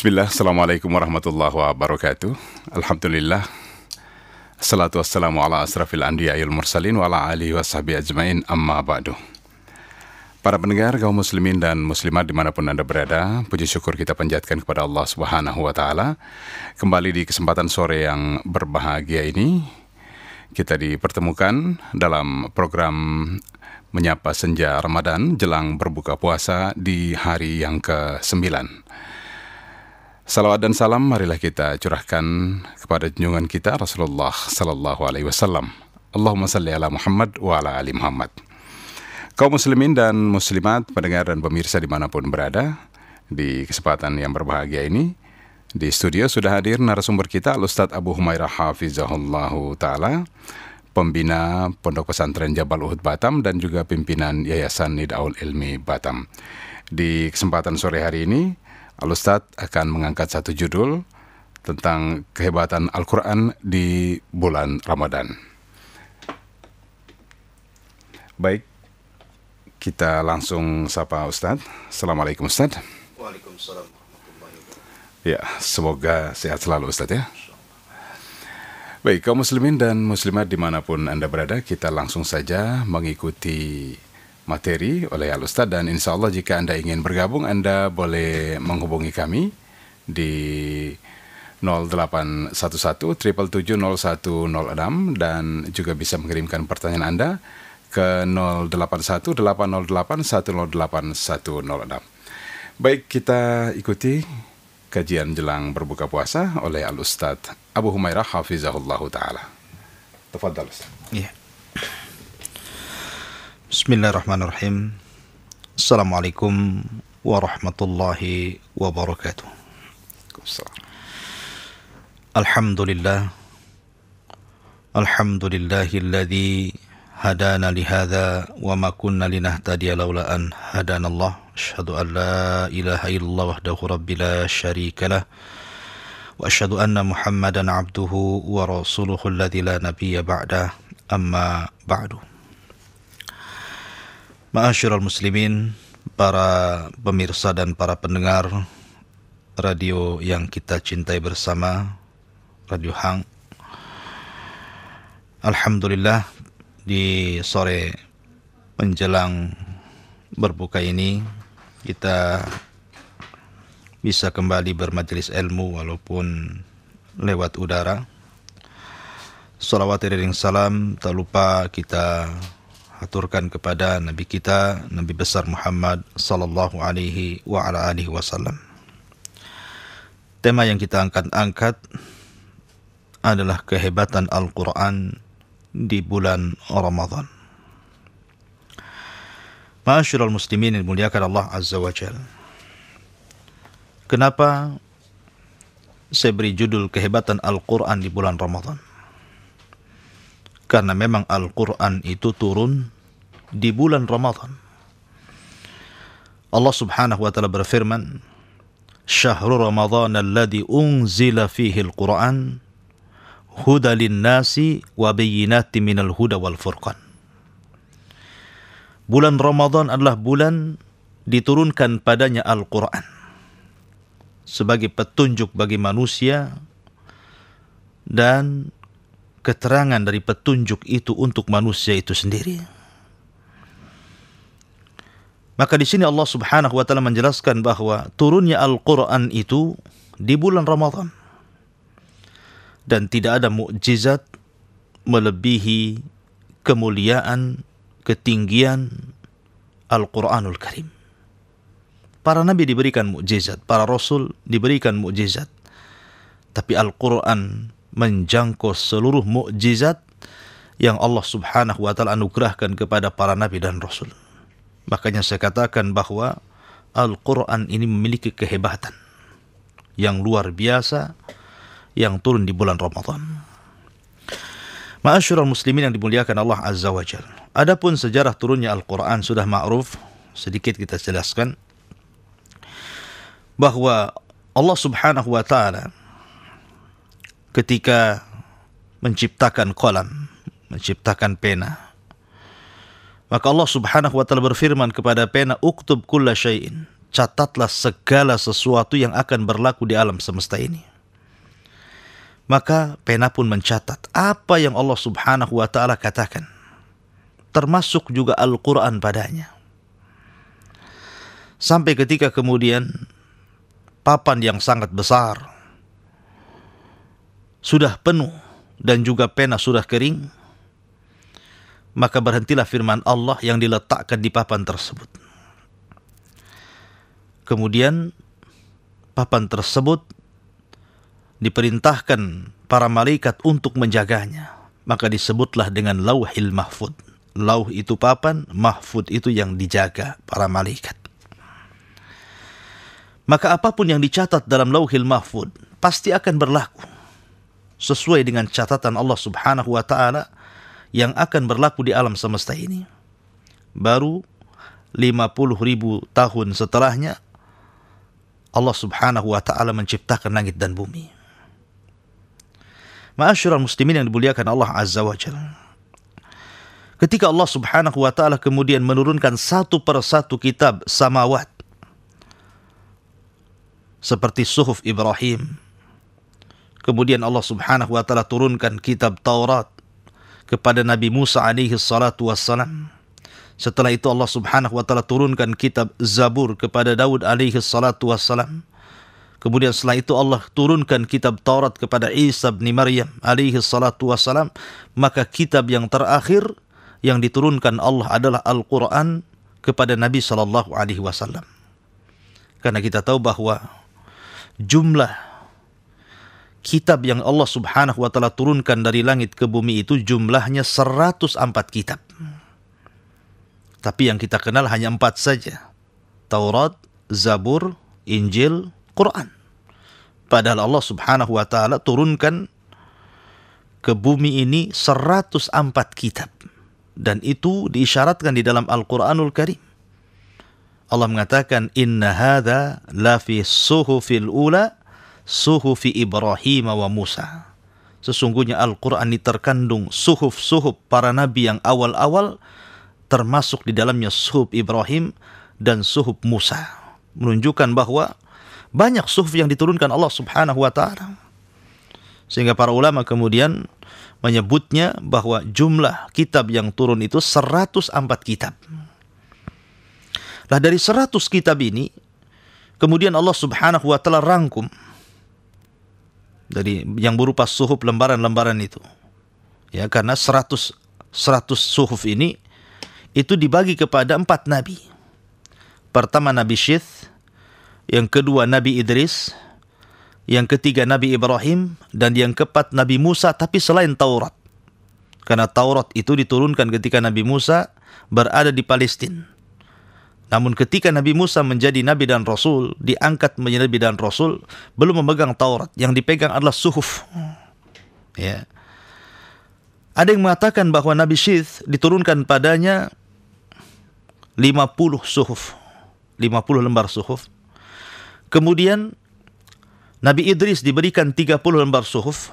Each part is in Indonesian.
Bismillah, Assalamualaikum warahmatullahi wabarakatuh. Alhamdulillah, assalatu wassalamu ala asrafil anbiya'il mursalin wa ala alihi wa sahbihi ajmain, amma ba'du. Para pendengar, kaum muslimin dan muslimat dimanapun Anda berada, puji syukur kita panjatkan kepada Allah Subhanahu wa Ta'ala. Kembali di kesempatan sore yang berbahagia ini, kita dipertemukan dalam program Menyapa Senja Ramadan jelang berbuka puasa di hari yang ke-9. Salawat dan salam marilah kita curahkan kepada junjungan kita Rasulullah sallallahu alaihi wasallam. Allahumma salli ala Muhammad wa ala ali Muhammad. Kaum muslimin dan muslimat, pendengar dan pemirsa dimanapun berada, di kesempatan yang berbahagia ini, di studio sudah hadir narasumber kita Al-Ustadz Abu Humairah Hafizahullahu Ta'ala, pembina Pondok Pesantren Jabal Uhud Batam dan juga pimpinan Yayasan Nida'ul Ilmi Batam. Di kesempatan sore hari ini, Al-Ustadz akan mengangkat satu judul tentang kehebatan Al-Quran di bulan Ramadan. Baik, kita langsung sapa Ustadz. Assalamualaikum Ustadz. Waalaikumsalam warahmatullahi wabarakatuh. Ya, semoga sehat selalu Ustadz ya. Baik, kaum muslimin dan muslimat dimanapun Anda berada, kita langsung saja mengikuti materi oleh Al-Ustadz, dan insya Allah jika Anda ingin bergabung, Anda boleh menghubungi kami di 0811 777 0106 dan juga bisa mengirimkan pertanyaan Anda ke 081 808 108 106. Baik, kita ikuti kajian jelang berbuka puasa oleh Al-Ustadz Abu Humairah Hafizahullahu Ta'ala. Tafadhal Ustadz. Iya. Bismillahirrahmanirrahim. Assalamualaikum warahmatullahi wabarakatuh. Alhamdulillah. Alhamdulillahilladzi hadana lihadza wa ma kunna linahtadiya laula an hadanallah. Asyhadu an la ilaha illallah wahdahu rabbil syarika lah. Wa asyhadu anna Muhammadan abduhu wa rasuluhu alladzi la nabiyya ba'dah. Amma ba'du. Ma'asyiral muslimin, para pemirsa dan para pendengar radio yang kita cintai bersama, Radio Hang. Alhamdulillah, di sore menjelang berbuka ini kita bisa kembali bermajelis ilmu walaupun lewat udara. Salawat dan salam tak lupa kita aturkan kepada Nabi kita, Nabi besar Muhammad sallallahu alaihi wa ala alihi wasallam. Tema yang kita angkat adalah kehebatan Al-Quran di bulan Ramadan. Ma'asyiral muslimin yang dimuliakan Allah Azza wa Jalla. Kenapa saya beri judul kehebatan Al-Quran di bulan Ramadan? Karena memang Al-Quran itu turun di bulan Ramadan. Allah subhanahu wa ta'ala berfirman, Syahrul Ramadan alladhi unzila fihi al-Quran huda linnasi wa bayyinati minal huda wal furqan. Bulan Ramadan adalah bulan diturunkan padanya Al-Quran sebagai petunjuk bagi manusia dan keterangan dari petunjuk itu untuk manusia itu sendiri. Maka di sini Allah Subhanahu wa taala menjelaskan bahwa turunnya Al-Qur'an itu di bulan Ramadan. Dan tidak ada mukjizat melebihi kemuliaan, ketinggian Al-Qur'anul Karim. Para nabi diberikan mukjizat, para rasul diberikan mukjizat. Tapi Al-Qur'an menjangkau seluruh mukjizat yang Allah Subhanahu wa taala anugerahkan kepada para nabi dan rasul. Makanya saya katakan bahwa Al-Quran ini memiliki kehebatan yang luar biasa yang turun di bulan Ramadan. Ma'asyiral muslimin yang dimuliakan Allah Azza wa Jalla. Adapun sejarah turunnya Al-Quran sudah ma'ruf, sedikit kita jelaskan bahwa Allah Subhanahu wa taala ketika menciptakan qalam, menciptakan pena, maka Allah Subhanahu wa taala berfirman kepada pena, uktub kulla syai'in, catatlah segala sesuatu yang akan berlaku di alam semesta ini. Maka pena pun mencatat apa yang Allah Subhanahu wa ta'ala katakan, termasuk juga Al-Quran padanya. Sampai ketika kemudian papan yang sangat besar sudah penuh dan juga pena sudah kering, maka berhentilah firman Allah yang diletakkan di papan tersebut. Kemudian papan tersebut diperintahkan para malaikat untuk menjaganya. Maka disebutlah dengan Lauhil Mahfud. Lauh itu papan, Mahfud itu yang dijaga para malaikat. Maka apapun yang dicatat dalam Lauhil Mahfud pasti akan berlaku sesuai dengan catatan Allah Subhanahu wa ta'ala yang akan berlaku di alam semesta ini. Baru 50.000 tahun setelahnya Allah Subhanahu wa ta'ala menciptakan langit dan bumi. Ma'asyiral muslimin yang dimuliakan Allah Azza wa Jalla, ketika Allah Subhanahu wa ta'ala kemudian menurunkan satu persatu kitab samawat seperti Suhuf Ibrahim, kemudian Allah Subhanahu wa ta'ala turunkan kitab Taurat kepada Nabi Musa alaihi salatu wassalam. Setelah itu Allah Subhanahu wa ta'ala turunkan kitab Zabur kepada Daud alaihi salatu wassalam. Kemudian setelah itu Allah turunkan kitab Taurat kepada Isa bin Maryam alaihi salatu wassalam. Maka kitab yang terakhir yang diturunkan Allah adalah Al-Quran kepada Nabi sallallahu alaihi wasallam. Karena kita tahu bahwa jumlah kitab yang Allah Subhanahu wa ta'ala turunkan dari langit ke bumi itu jumlahnya 104 kitab. Tapi yang kita kenal hanya 4 saja. Taurat, Zabur, Injil, Quran. Padahal Allah Subhanahu wa ta'ala turunkan ke bumi ini 104 kitab. Dan itu diisyaratkan di dalam Al-Quranul Karim. Allah mengatakan, Inna hadha la fi suhufil ula, suhufi Ibrahim wa Musa. Sesungguhnya Al-Quran ini terkandung suhuf-suhuf para nabi yang awal-awal, termasuk di dalamnya suhuf Ibrahim dan suhuf Musa. Menunjukkan bahwa banyak suhuf yang diturunkan Allah Subhanahu wa ta'ala. Sehingga para ulama kemudian menyebutnya bahwa jumlah kitab yang turun itu 104 kitab. Lah dari 100 kitab ini, kemudian Allah Subhanahu wa ta'ala rangkum dari yang berupa suhuf lembaran-lembaran itu. Ya, karena 100 suhuf ini itu dibagi kepada 4 nabi. Pertama Nabi Syith, yang kedua Nabi Idris, yang ketiga Nabi Ibrahim, dan yang keempat Nabi Musa, tapi selain Taurat. Karena Taurat itu diturunkan ketika Nabi Musa berada di Palestina. Namun ketika Nabi Musa menjadi Nabi dan Rasul, diangkat menjadi Nabi dan Rasul, belum memegang Taurat. Yang dipegang adalah suhuf. Ya. Ada yang mengatakan bahwa Nabi Syith diturunkan padanya 50 suhuf. 50 lembar suhuf. Kemudian Nabi Idris diberikan 30 lembar suhuf.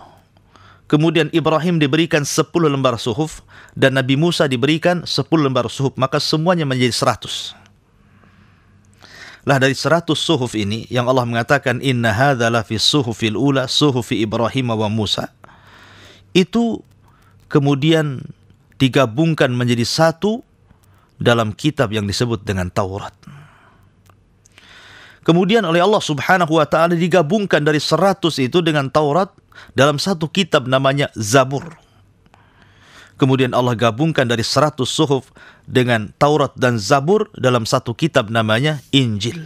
Kemudian Ibrahim diberikan 10 lembar suhuf. Dan Nabi Musa diberikan 10 lembar suhuf. Maka semuanya menjadi 100. Lah dari 100 suhuf ini yang Allah mengatakan inna hadza la fi suhufil ula suhufi Ibrahim wa Musa, itu kemudian digabungkan menjadi satu dalam kitab yang disebut dengan Taurat. Kemudian oleh Allah Subhanahu wa ta'ala digabungkan dari 100 itu dengan Taurat dalam satu kitab namanya Zabur. Kemudian Allah gabungkan dari 100 suhuf dengan Taurat dan Zabur dalam satu kitab namanya Injil.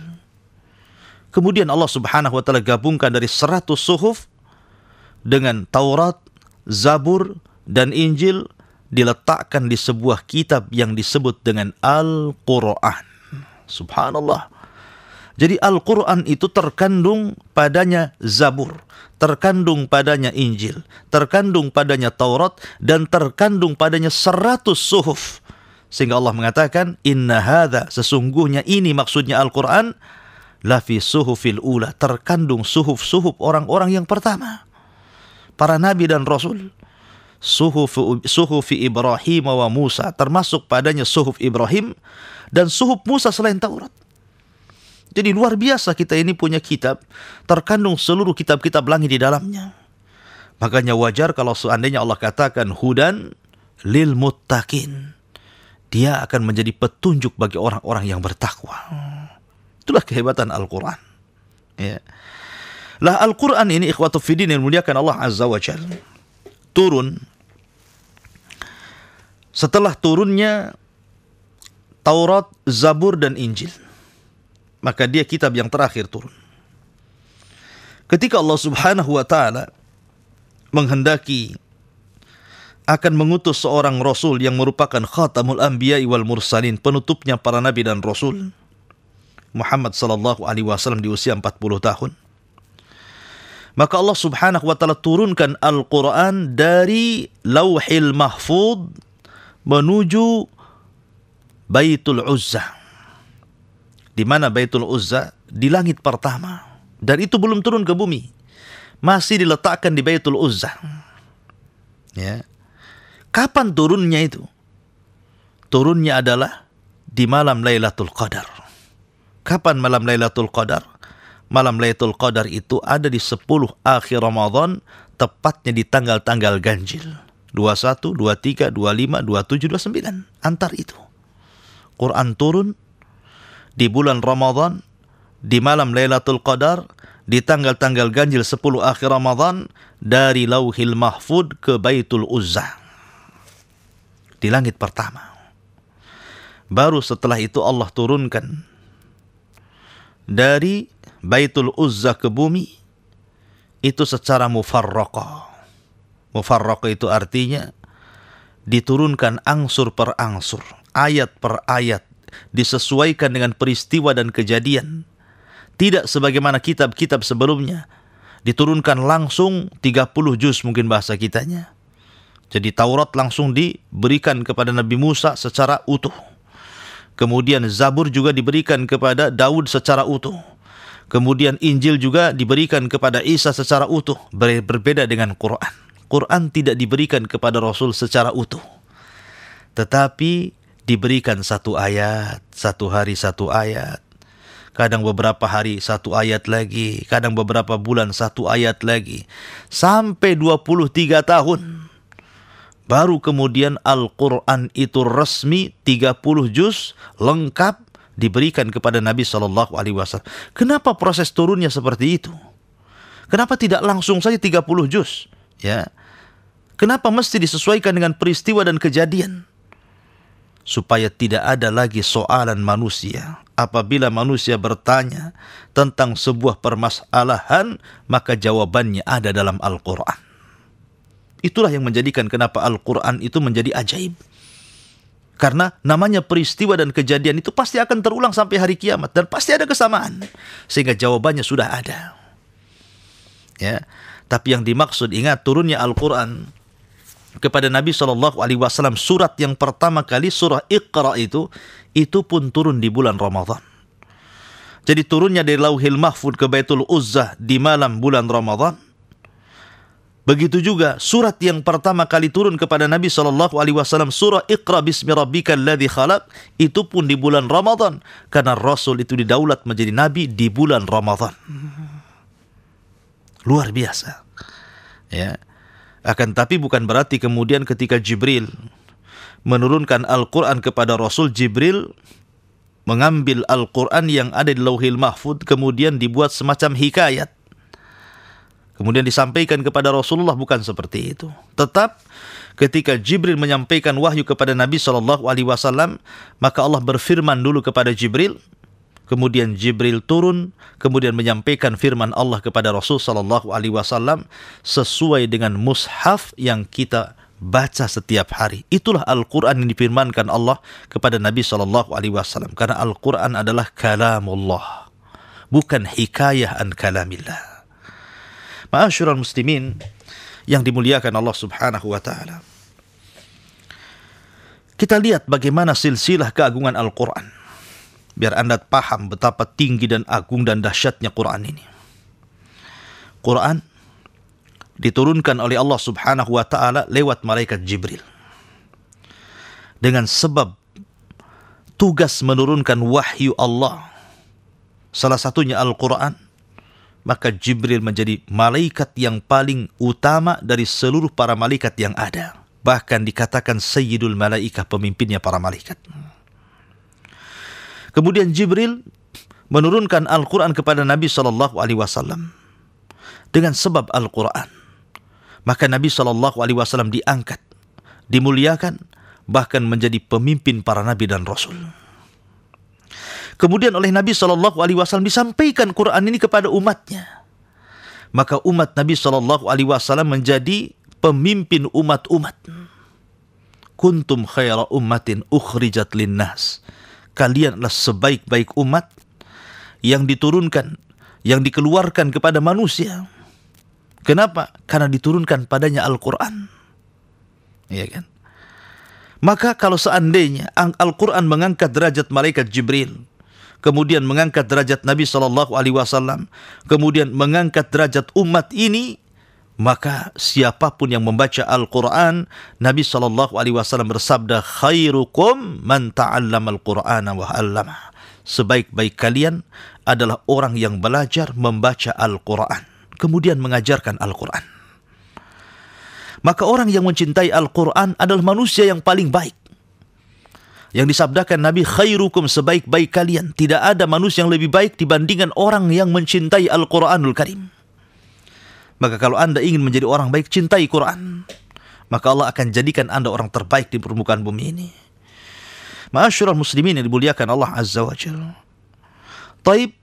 Kemudian Allah Subhanahu wa ta'ala gabungkan dari 100 suhuf dengan Taurat, Zabur, dan Injil, diletakkan di sebuah kitab yang disebut dengan Al-Quran. Subhanallah. Jadi Al-Quran itu terkandung padanya Zabur, terkandung padanya Injil, terkandung padanya Taurat, dan terkandung padanya 100 suhuf. Sehingga Allah mengatakan, Inna hadza, sesungguhnya ini maksudnya Al-Quran, lafi suhufil ula, terkandung suhuf-suhuf orang-orang yang pertama. Para nabi dan rasul. Suhufi Ibrahim wa Musa, termasuk padanya suhuf Ibrahim dan suhuf Musa selain Taurat. Jadi luar biasa kita ini punya kitab, terkandung seluruh kitab-kitab langit di dalamnya. Makanya wajar kalau seandainya Allah katakan hudan lil muttaqin. Dia akan menjadi petunjuk bagi orang-orang yang bertakwa. Itulah kehebatan Al-Quran. Ya. Lah Al-Quran ini ikhwatu fiddin yang muliakan Allah Azza wa Jalla, turun setelah turunnya Taurat, Zabur, dan Injil. Maka dia kitab yang terakhir turun. Ketika Allah Subhanahu wa Ta'ala menghendaki akan mengutus seorang Rasul yang merupakan khatamul anbiya wal mursalin, penutupnya para nabi dan Rasul, Muhammad sallallahu alaihi wasallam di usia 40 tahun. Maka Allah Subhanahu wa Ta'ala turunkan Al-Quran dari Lauhil Mahfud menuju Baitul Uzzah. Di mana Baitul Uzzah? Di langit pertama. Dan itu belum turun ke bumi. Masih diletakkan di Baitul Uzzah. Ya. Kapan turunnya itu? Turunnya adalah di malam Lailatul Qadar. Kapan malam Lailatul Qadar? Malam Lailatul Qadar itu ada di 10 akhir Ramadan, tepatnya di tanggal-tanggal ganjil. 21, 23, 25, 27, 29. Antar itu. Quran turun di bulan Ramadan, di malam Lailatul Qadar, di tanggal-tanggal ganjil 10 akhir Ramadan, dari Lauhil Mahfud ke Baitul Uzzah. Di langit pertama. Baru setelah itu Allah turunkan dari Baitul Uzzah ke bumi, itu secara mufarraqah. Mufarraqah itu artinya diturunkan angsur per angsur, ayat per ayat, disesuaikan dengan peristiwa dan kejadian. Tidak sebagaimana kitab-kitab sebelumnya, diturunkan langsung 30 juz mungkin bahasa kitanya. Jadi Taurat langsung diberikan kepada Nabi Musa secara utuh. Kemudian Zabur juga diberikan kepada Daud secara utuh. Kemudian Injil juga diberikan kepada Isa secara utuh. Berbeda dengan Quran. Quran tidak diberikan kepada Rasul secara utuh. Tetapi diberikan satu ayat, satu hari satu ayat. Kadang beberapa hari satu ayat lagi. Kadang beberapa bulan satu ayat lagi. Sampai 23 tahun. Baru kemudian Al-Quran itu resmi 30 juz lengkap diberikan kepada Nabi SAW. Kenapa proses turunnya seperti itu? Kenapa tidak langsung saja 30 juz? Ya. Kenapa mesti disesuaikan dengan peristiwa dan kejadian? Supaya tidak ada lagi soalan manusia. Apabila manusia bertanya tentang sebuah permasalahan, maka jawabannya ada dalam Al-Quran. Itulah yang menjadikan kenapa Al-Quran itu menjadi ajaib. Karena namanya peristiwa dan kejadian itu pasti akan terulang sampai hari kiamat. Dan pasti ada kesamaan. Sehingga jawabannya sudah ada. Ya. Tapi yang dimaksud, ingat, turunnya Al-Quran kepada Nabi SAW, surat yang pertama kali, surah Iqra itu pun turun di bulan Ramadan. Jadi turunnya dari Lauhil Mahfud ke Baitul Uzzah di malam bulan Ramadan. Begitu juga surat yang pertama kali turun kepada Nabi SAW, surah Iqra bismi rabbikal ladzi khalaq, itu pun di bulan Ramadan. Karena Rasul itu didaulat menjadi Nabi di bulan Ramadan. Luar biasa. Ya. Akan tapi bukan berarti kemudian ketika Jibril menurunkan Al-Quran kepada Rasul, Jibril mengambil Al-Quran yang ada di Lauhil Mahfud, kemudian dibuat semacam hikayat. Kemudian disampaikan kepada Rasulullah, bukan seperti itu. Tetap ketika Jibril menyampaikan wahyu kepada Nabi SAW, maka Allah berfirman dulu kepada Jibril, kemudian Jibril turun, kemudian menyampaikan firman Allah kepada Rasul SAW sesuai dengan mushaf yang kita baca setiap hari. Itulah Al-Quran yang difirmankan Allah kepada Nabi SAW. Karena Al-Quran adalah kalamullah, bukan hikayah an kalamillah. Ma'asyiral muslimin yang dimuliakan Allah Subhanahu wa Ta'ala. Kita lihat bagaimana silsilah keagungan Al-Quran. Biar Anda paham betapa tinggi dan agung dan dahsyatnya Quran ini. Quran diturunkan oleh Allah Subhanahu wa Ta'ala lewat malaikat Jibril. Dengan sebab tugas menurunkan wahyu Allah salah satunya Al-Quran, maka Jibril menjadi malaikat yang paling utama dari seluruh para malaikat yang ada. Bahkan dikatakan Sayyidul Malaikah, pemimpinnya para malaikat. Kemudian Jibril menurunkan Al-Quran kepada Nabi SAW dengan sebab Al-Quran. Maka Nabi SAW diangkat, dimuliakan, bahkan menjadi pemimpin para nabi dan rasul. Kemudian oleh Nabi SAW disampaikan Quran ini kepada umatnya. Maka umat Nabi SAW menjadi pemimpin umat-umat. Kuntum khaira ummatin ukhrijat linnas. Kalian adalah sebaik-baik umat yang diturunkan, yang dikeluarkan kepada manusia. Kenapa? Karena diturunkan padanya Al-Quran. Iya kan? Maka kalau seandainya Al-Quran mengangkat derajat malaikat Jibril, kemudian mengangkat derajat Nabi SAW, kemudian mengangkat derajat umat ini, maka siapapun yang membaca Al-Quran, Nabi SAW bersabda, khairukum man ta'allama al-Qur'ana wa 'allama. Sebaik-baik kalian adalah orang yang belajar membaca Al-Quran, kemudian mengajarkan Al-Quran. Maka orang yang mencintai Al-Quran adalah manusia yang paling baik. Yang disabdakan Nabi, khairukum, sebaik-baik kalian. Tidak ada manusia yang lebih baik dibandingkan orang yang mencintai Al-Quranul Karim. Maka kalau Anda ingin menjadi orang baik, cintai Quran. Maka Allah akan jadikan Anda orang terbaik di permukaan bumi ini. Ma'asyiral muslimin yang dimuliakan Allah Azza wa Jalla. Taib,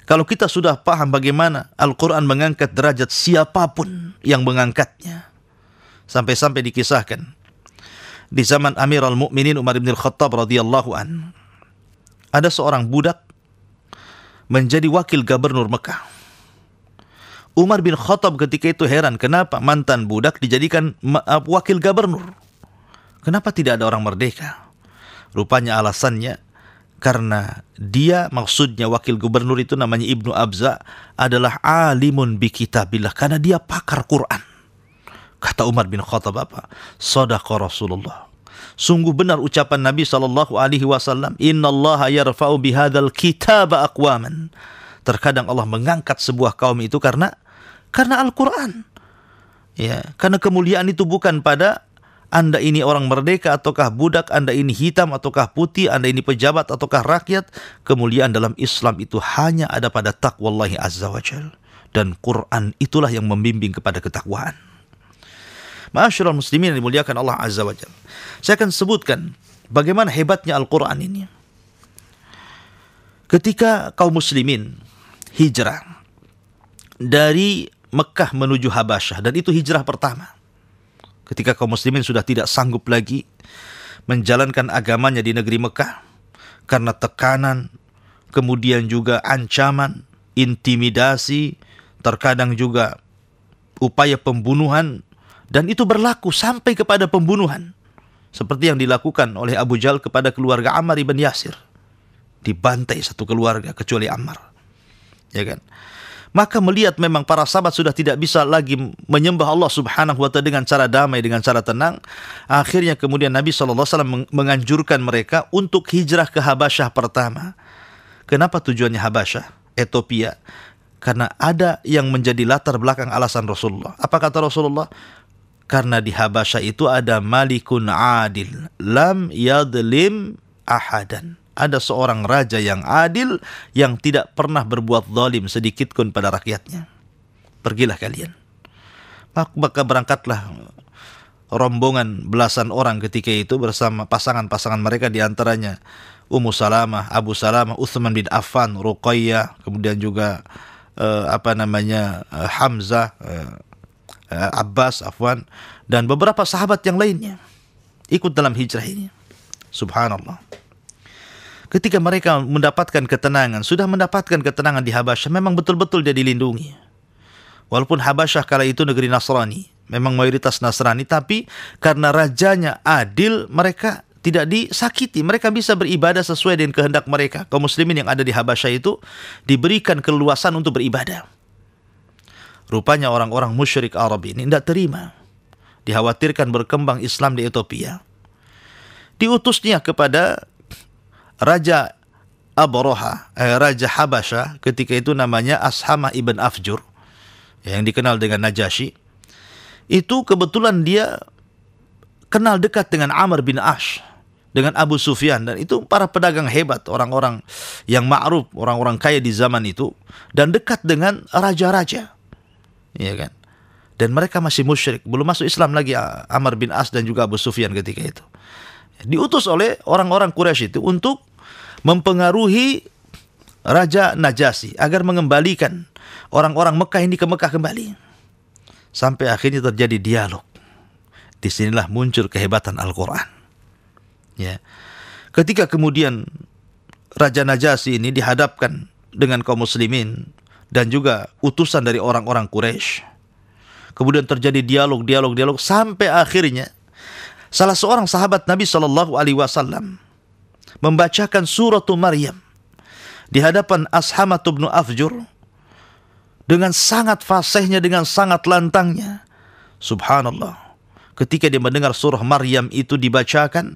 kalau kita sudah paham bagaimana Al-Quran mengangkat derajat siapapun yang mengangkatnya. Sampai-sampai dikisahkan di zaman Amirul Mukminin Umar bin Khattab radhiyallahu an, ada seorang budak menjadi wakil gubernur Mekah. Umar bin Khattab ketika itu heran, kenapa mantan budak dijadikan wakil gubernur? Kenapa tidak ada orang merdeka? Rupanya alasannya karena dia, maksudnya wakil gubernur itu namanya Ibnu Abza, adalah alimun bi kitabillah, karena dia pakar Quran. Kata Umar bin Khattab apa? Sadaqa Rasulullah. Sungguh benar ucapan Nabi SAW. Innallaha yarfa'u bihadzal kitaba aqwaman. Terkadang Allah mengangkat sebuah kaum itu karena Al-Quran. Ya, karena kemuliaan itu bukan pada Anda ini orang merdeka ataukah budak, Anda ini hitam ataukah putih, Anda ini pejabat ataukah rakyat. Kemuliaan dalam Islam itu hanya ada pada taqwallahi azza wa jal. Dan Quran itulah yang membimbing kepada ketakwaan. Ma'asyiral muslimin yang dimuliakan Allah Azza wa Jalla. Saya akan sebutkan bagaimana hebatnya Al-Quran ini. Ketika kaum muslimin hijrah dari Mekah menuju Habasyah, dan itu hijrah pertama. Ketika kaum muslimin sudah tidak sanggup lagi menjalankan agamanya di negeri Mekah karena tekanan, kemudian juga ancaman, intimidasi, terkadang juga upaya pembunuhan. Dan itu berlaku sampai kepada pembunuhan. Seperti yang dilakukan oleh Abu Jahal kepada keluarga Ammar ibn Yasir. Dibantai satu keluarga kecuali Ammar. Ya kan? Maka melihat memang para sahabat sudah tidak bisa lagi menyembah Allah Subhanahu wa ta'ala dengan cara damai, dengan cara tenang. Akhirnya kemudian Nabi SAW menganjurkan mereka untuk hijrah ke Habasyah pertama. Kenapa tujuannya Habasyah, Ethiopia? Karena ada yang menjadi latar belakang alasan Rasulullah. Apa kata Rasulullah? Karena di Habasyah itu ada malikun adil, lam yadlim ahadan. Ada seorang raja yang adil, yang tidak pernah berbuat zalim sedikit pun pada rakyatnya. Pergilah kalian. Maka berangkatlah rombongan belasan orang ketika itu bersama pasangan-pasangan mereka, diantaranya Ummu Salamah, Abu Salamah, Utsman bin Affan, Ruqayyah, kemudian juga Hamzah, Abbas, dan beberapa sahabat yang lainnya ikut dalam hijrah ini. Subhanallah. Ketika mereka mendapatkan ketenangan, sudah mendapatkan ketenangan di Habasyah, memang betul-betul dia dilindungi. Walaupun Habasyah kala itu negeri Nasrani, memang mayoritas Nasrani, tapi karena rajanya adil, mereka tidak disakiti. Mereka bisa beribadah sesuai dengan kehendak mereka. Kaum muslimin yang ada di Habasyah itu diberikan keleluasan untuk beribadah. Rupanya orang-orang musyrik Arab ini tidak terima. Dikhawatirkan berkembang Islam di Ethiopia. Diutusnya kepada Raja Abraha, Raja Habasha, ketika itu namanya Ashamah ibn Afjur, yang dikenal dengan Najasyi, itu kebetulan dia kenal dekat dengan Amr bin Ash, dengan Abu Sufyan, dan itu para pedagang hebat, orang-orang yang ma'ruf, orang-orang kaya di zaman itu, dan dekat dengan raja-raja, ya kan? Dan mereka masih musyrik, belum masuk Islam lagi Amr bin As dan juga Abu Sufyan ketika itu. Diutus oleh orang-orang Quraisy itu untuk mempengaruhi Raja Najasyi agar mengembalikan orang-orang Mekah ini ke Mekah kembali. Sampai akhirnya terjadi dialog. Disinilah muncul kehebatan Al-Quran. Ya. Ketika kemudian Raja Najasyi ini dihadapkan dengan kaum muslimin dan juga utusan dari orang-orang Quraisy, kemudian terjadi dialog sampai akhirnya salah seorang sahabat Nabi SAW membacakan surah Maryam di hadapan Ashamah bin Afjur dengan sangat fasihnya, dengan sangat lantangnya. Subhanallah. Ketika dia mendengar surah Maryam itu dibacakan,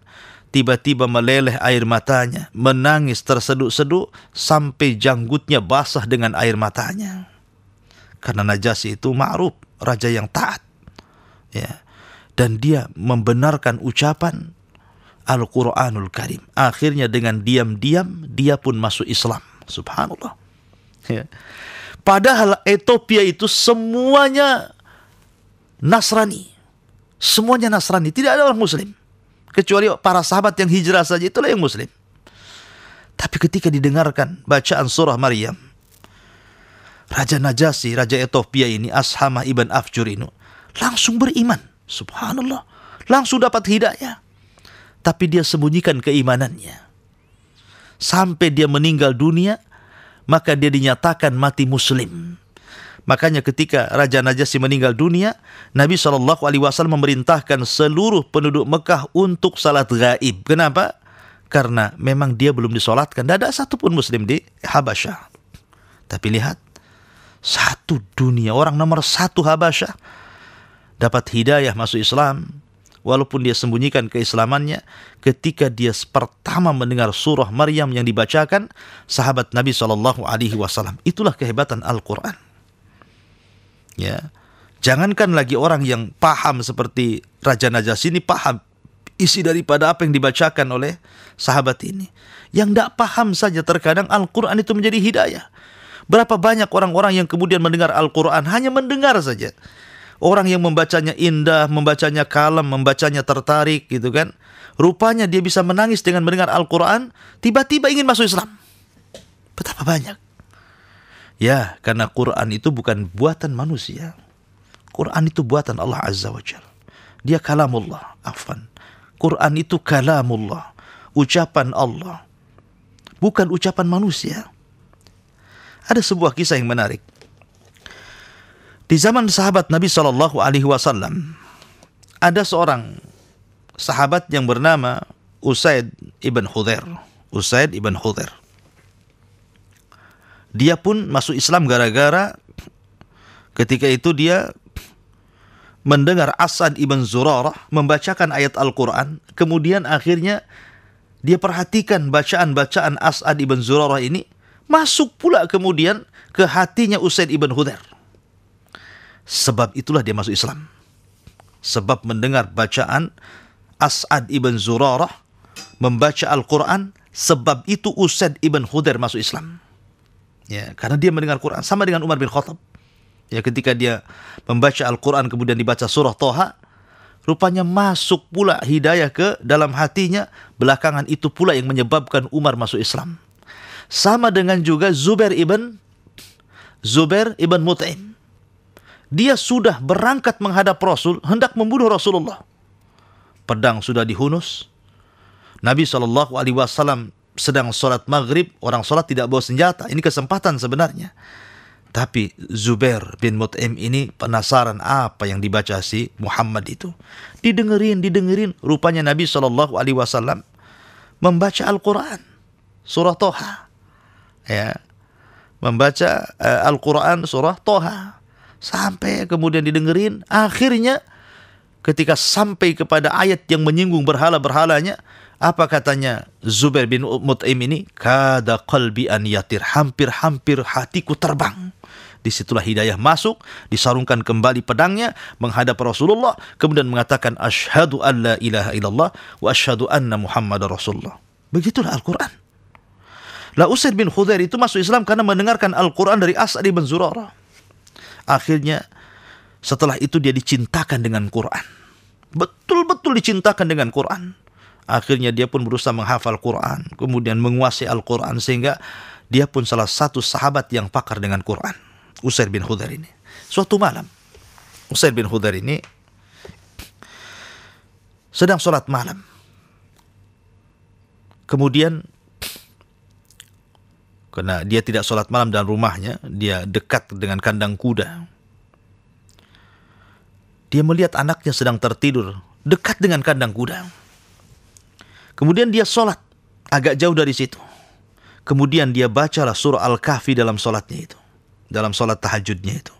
tiba-tiba meleleh air matanya, menangis terseduh-seduh sampai janggutnya basah dengan air matanya. Karena Najasyi itu ma'ruf, raja yang taat. Ya. Dan dia membenarkan ucapan Al-Quranul Karim. Akhirnya dengan diam-diam dia pun masuk Islam. Subhanallah. Ya. Padahal Ethiopia itu semuanya Nasrani. Semuanya Nasrani. Tidak ada orang Muslim. Kecuali para sahabat yang hijrah saja, itulah yang Muslim. Tapi ketika didengarkan bacaan surah Maryam, Raja Najasyi, Raja Ethiopia ini, Ashamah ibn Afjur ini, langsung beriman. Subhanallah. Langsung dapat hidayah. Tapi dia sembunyikan keimanannya. Sampai dia meninggal dunia, maka dia dinyatakan mati muslim. Makanya ketika Raja Najasyi meninggal dunia, Nabi SAW memerintahkan seluruh penduduk Mekah untuk salat gaib. Kenapa? Karena memang dia belum disolatkan. Tidak ada satupun muslim di Habasyah. Tapi lihat, satu dunia, orang nomor satu Habasyah dapat hidayah masuk Islam, walaupun dia sembunyikan keislamannya. Ketika dia pertama mendengar surah Maryam yang dibacakan sahabat Nabi SAW. Itulah kehebatan Al-Quran. Ya, jangankan lagi orang yang paham seperti Raja Najasyi ini paham isi daripada apa yang dibacakan oleh sahabat ini. Yang tidak paham saja terkadang Al-Quran itu menjadi hidayah. Berapa banyak orang-orang yang kemudian mendengar Al-Quran hanya mendengar saja. Orang yang membacanya indah, membacanya kalem, membacanya tertarik gitu kan. Rupanya dia bisa menangis dengan mendengar Al-Quran, tiba-tiba ingin masuk Islam. Betapa banyak. Ya, karena Quran itu bukan buatan manusia. Quran itu buatan Allah Azza wa Jalla. Dia kalamullah, afwan. Quran itu kalamullah, ucapan Allah, bukan ucapan manusia. Ada sebuah kisah yang menarik. Di zaman sahabat Nabi SAW, ada seorang sahabat yang bernama Usaid ibn Hudhair. Usaid ibn Hudhair. Dia pun masuk Islam gara-gara ketika itu dia mendengar As'ad ibn Zurarah membacakan ayat Al-Quran. Kemudian akhirnya dia perhatikan bacaan-bacaan As'ad ibn Zurarah ini. Masuk pula kemudian ke hatinya Usaid ibn Hudhair. Sebab itulah dia masuk Islam. Sebab mendengar bacaan As'ad ibn Zurarah membaca Al-Quran, sebab itu Usaid ibn Hudhair masuk Islam. Ya, karena dia mendengar Quran sama dengan Umar bin Khattab. Ya, ketika dia membaca Al-Quran kemudian dibaca surah Thaha, rupanya masuk pula hidayah ke dalam hatinya. Belakangan itu pula yang menyebabkan Umar masuk Islam. Sama dengan juga Zubair ibn Mut'im. Dia sudah berangkat menghadap Rasul, hendak membunuh Rasulullah. Pedang sudah dihunus. Nabi SAW sedang sholat maghrib, orang sholat tidak bawa senjata. Ini kesempatan sebenarnya. Tapi Zubair bin Mut'im ini penasaran apa yang dibaca si Muhammad itu. Didengerin. Rupanya Nabi SAW membaca Al-Quran, surah Thaha. Ya, membaca Al-Quran, surah Thaha. Sampai kemudian didengerin. Akhirnya ketika sampai kepada ayat yang menyinggung berhala-berhalanya, Apa katanya Zubair bin Mut'im ini? Kada qalbi an yatir, hampir-hampir hatiku terbang. Disitulah hidayah masuk, disarungkan kembali pedangnya, menghadap Rasulullah, kemudian mengatakan, Asyhadu an la ilaha illallah, wa asyhadu anna Muhammadar Rasulullah. Begitulah Al-Quran. Lah Usaid bin Khudair itu masuk Islam karena mendengarkan Al-Quran dari As'ad bin Zurarah. Akhirnya, setelah itu dia dicintakan dengan Quran. Betul-betul dicintakan dengan Quran. Akhirnya dia pun berusaha menghafal Quran, kemudian menguasai Al-Quran, sehingga dia pun salah satu sahabat yang pakar dengan Quran. Usaid bin Khudair ini. Suatu malam, Usaid bin Khudair ini sedang sholat malam. Kemudian, karena dia tidak sholat malam dalam rumahnya, dia dekat dengan kandang kuda. Dia melihat anaknya sedang tertidur dekat dengan kandang kuda. Kemudian dia sholat agak jauh dari situ. Kemudian dia bacalah surah Al-Kahfi dalam sholatnya itu. Dalam sholat tahajudnya itu.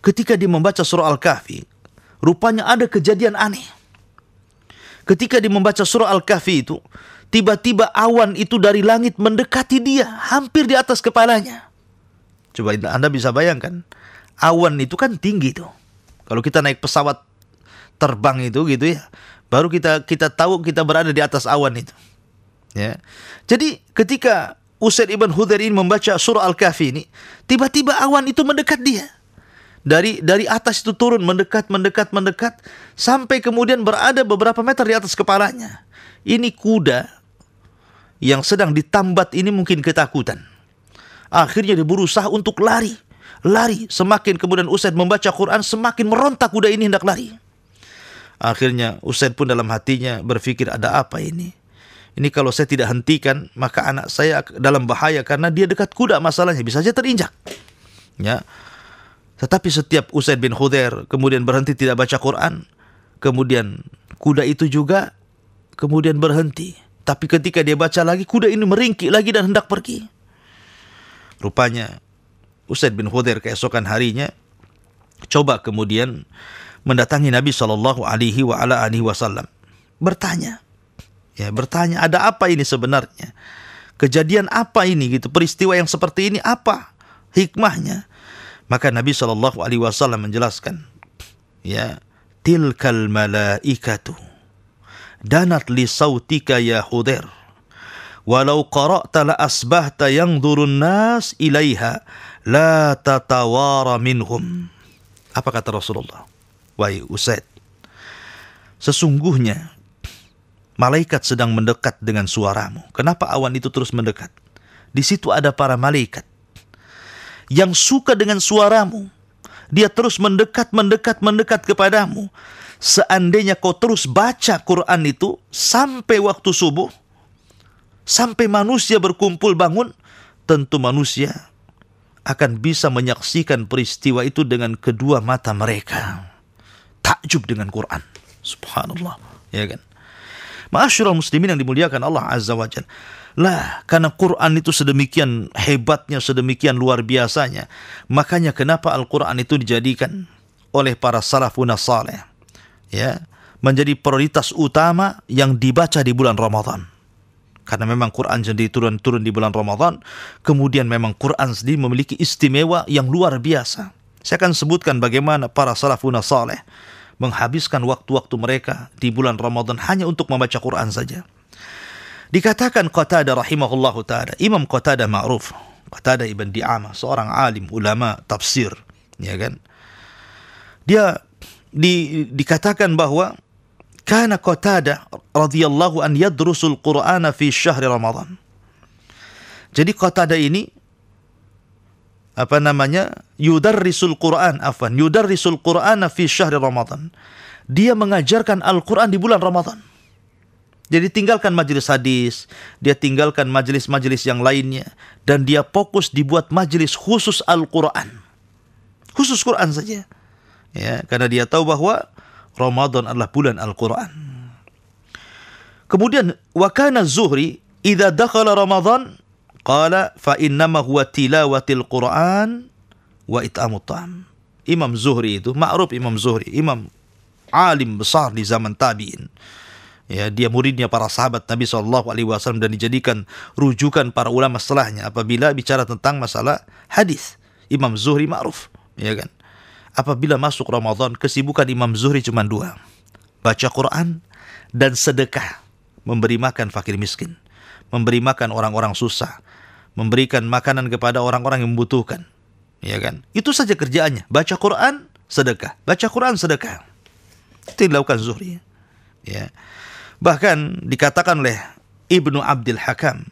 Ketika dia membaca surah Al-Kahfi, rupanya ada kejadian aneh. Ketika dia membaca surah Al-Kahfi itu, tiba-tiba awan itu dari langit mendekati dia, hampir di atas kepalanya. Coba Anda bisa bayangkan, awan itu kan tinggi tuh. Kalau kita naik pesawat terbang itu gitu ya, baru kita tahu kita berada di atas awan itu. Ya. Jadi ketika Usaid ibn Khudair ini membaca surah Al-Kahfi ini, tiba-tiba awan itu mendekat dia. Dari atas itu turun, mendekat, sampai kemudian berada beberapa meter di atas kepalanya. Ini kuda yang sedang ditambat ini mungkin ketakutan. Akhirnya dia berusaha untuk lari. Semakin kemudian Usaid membaca Quran, semakin merontak kuda ini hendak lari. Akhirnya Usaid pun dalam hatinya berpikir, ada apa ini? Ini kalau saya tidak hentikan, maka anak saya dalam bahaya karena dia dekat kuda, masalahnya bisa saja terinjak. Ya. Tetapi setiap Usaid bin Khudair kemudian berhenti tidak baca Quran, kemudian kuda itu juga kemudian berhenti. Tapi ketika dia baca lagi, kuda ini meringkik lagi dan hendak pergi. Rupanya Usaid bin Khudair keesokan harinya coba kemudian mendatangi Nabi SAW, bertanya, ada apa ini sebenarnya? Kejadian apa ini gitu? Peristiwa yang seperti ini apa hikmahnya? Maka Nabi SAW menjelaskan, ya, tilkal malaikatu danat li sautika ya Khudair, walau qara'ta la asbahta yanzurun nas ilaiha la tatawara minhum. Apa kata Rasulullah? Wahai Usaid, sesungguhnya malaikat sedang mendekat dengan suaramu. Kenapa awan itu terus mendekat? Di situ ada para malaikat yang suka dengan suaramu. Dia terus mendekat kepadamu. Seandainya kau terus baca Quran itu sampai waktu subuh, sampai manusia berkumpul bangun, tentu manusia akan bisa menyaksikan peristiwa itu dengan kedua mata mereka. Takjub dengan Quran. Subhanallah. Ya kan? Ma'asyiral muslimin yang dimuliakan Allah Azza wa Jalla. Lah, karena Quran itu sedemikian hebatnya, sedemikian luar biasanya, makanya kenapa Al-Quran itu dijadikan oleh para salafun saleh, ya, menjadi prioritas utama yang dibaca di bulan Ramadan. Karena memang Quran jadi turun di bulan Ramadan, kemudian memang Quran sendiri memiliki istimewa yang luar biasa. Saya akan sebutkan bagaimana para salafun saleh menghabiskan waktu-waktu mereka di bulan Ramadan hanya untuk membaca Quran saja. Dikatakan Qatadah rahimahullahu ta'ala, Imam Qatadah ma'ruf, Qatadah ibn Di'amah, seorang alim, ulama, tafsir, ya kan? Dia dikatakan bahwa kana Qatadah radhiyallahu an yadrusul Qur'ana fi syahri Ramadan. Jadi Qatadah ini yudarrisul Qur'ana fi syahri Ramadan. Dia mengajarkan Al-Quran di bulan Ramadan. Jadi tinggalkan majelis hadis, dia tinggalkan majelis-majelis yang lainnya, dan dia fokus dibuat majelis khusus Al-Quran. Khusus Quran saja. Ya, karena dia tahu bahwa Ramadan adalah bulan Al-Quran. Kemudian wa kana Zuhri idza dakhala Ramadan qala fa innama huwa tilawatil Quran wa it'amut ta'am. Imam Zuhri itu, ma'ruf Imam Zuhri, imam alim besar di zaman tabi'in. Ya, dia muridnya para sahabat Nabi SAW dan dijadikan rujukan para ulama setelahnya apabila bicara tentang masalah hadis. Imam Zuhri ma'ruf, ya kan? Apabila masuk Ramadan, kesibukan Imam Zuhri cuma dua. Baca Quran dan sedekah, memberi makan fakir miskin, memberi makan orang-orang susah, memberikan makanan kepada orang-orang yang membutuhkan, ya kan? Itu saja kerjaannya, baca Quran, sedekah, baca Quran, sedekah. Itu dilakukan Zuhri, ya. Bahkan dikatakan oleh Ibnu Abdul Hakam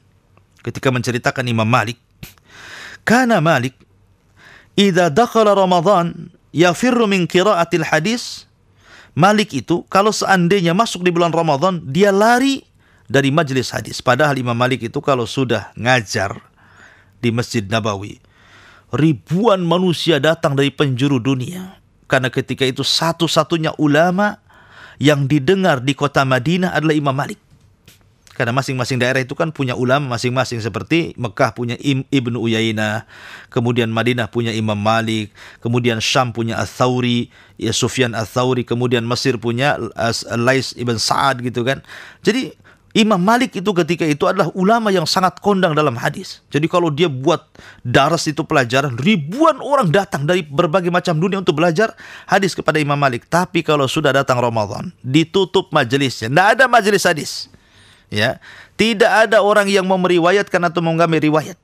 ketika menceritakan Imam Malik, kana Malik idza dakhala Ramadan yafirru min qiraatil hadis. Malik itu kalau seandainya masuk di bulan Ramadan, dia lari dari majelis hadis. Padahal Imam Malik itu kalau sudah ngajar di Masjid Nabawi, ribuan manusia datang dari penjuru dunia. Karena ketika itu satu-satunya ulama yang didengar di kota Madinah adalah Imam Malik. Karena masing-masing daerah itu kan punya ulama masing-masing, seperti Mekah punya Ibnu Uyainah, kemudian Madinah punya Imam Malik, kemudian Syam punya Ats-Tsauri, ya Sufyan Ats-Tsauri, kemudian Mesir punya Lais ibn Sa'ad gitu kan. Jadi Imam Malik itu ketika itu adalah ulama yang sangat kondang dalam hadis. Jadi kalau dia buat daras itu pelajaran, ribuan orang datang dari berbagai macam dunia untuk belajar hadis kepada Imam Malik. Tapi kalau sudah datang Ramadan, ditutup majelisnya. Tidak ada majelis hadis. Ya, tidak ada orang yang mau meriwayatkan atau mengambil riwayat.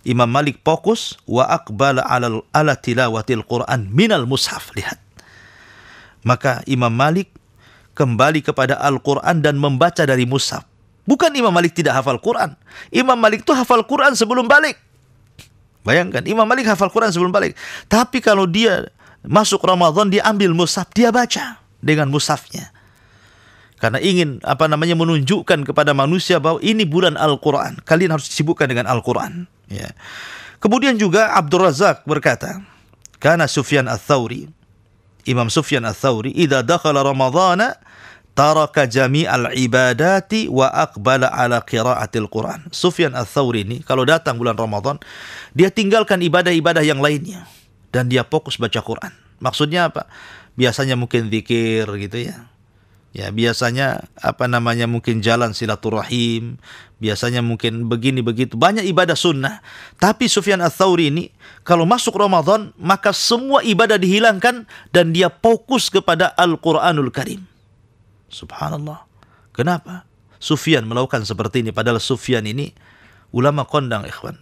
Imam Malik fokus wa aqbala ala tilawatil Quran minal mushaf. Lihat. Maka Imam Malik kembali kepada Al-Quran dan membaca dari mushaf. Bukan Imam Malik tidak hafal Quran. Imam Malik itu hafal Quran sebelum balik. Bayangkan, Imam Malik hafal Quran sebelum balik. Tapi kalau dia masuk Ramadan, dia ambil mushaf, dia baca dengan mushafnya. Karena ingin menunjukkan kepada manusia bahwa ini bulan Al-Quran. Kalian harus disibukkan dengan Al-Quran. Ya. Kemudian juga Abdul Razak berkata, karena Sufyan Ats-Tsauri, Imam Sufyan Ats-Tsauri, idza dakhala Ramadhana taraka jami'al ibadati wa aqbala ala qiraatil Quran. Sufyan Ats-Tsauri ini kalau datang bulan Ramadan, dia tinggalkan ibadah-ibadah yang lainnya dan dia fokus baca Quran. Maksudnya apa? Biasanya mungkin zikir gitu ya. Ya, biasanya mungkin jalan silaturahim, biasanya mungkin begini begitu, banyak ibadah sunnah. Tapi Sufyan Ats-Tsauri ini kalau masuk Ramadan, maka semua ibadah dihilangkan dan dia fokus kepada Al-Quranul Karim. Subhanallah. Kenapa Sufyan melakukan seperti ini? Padahal Sufyan ini ulama kondang, ikhwan.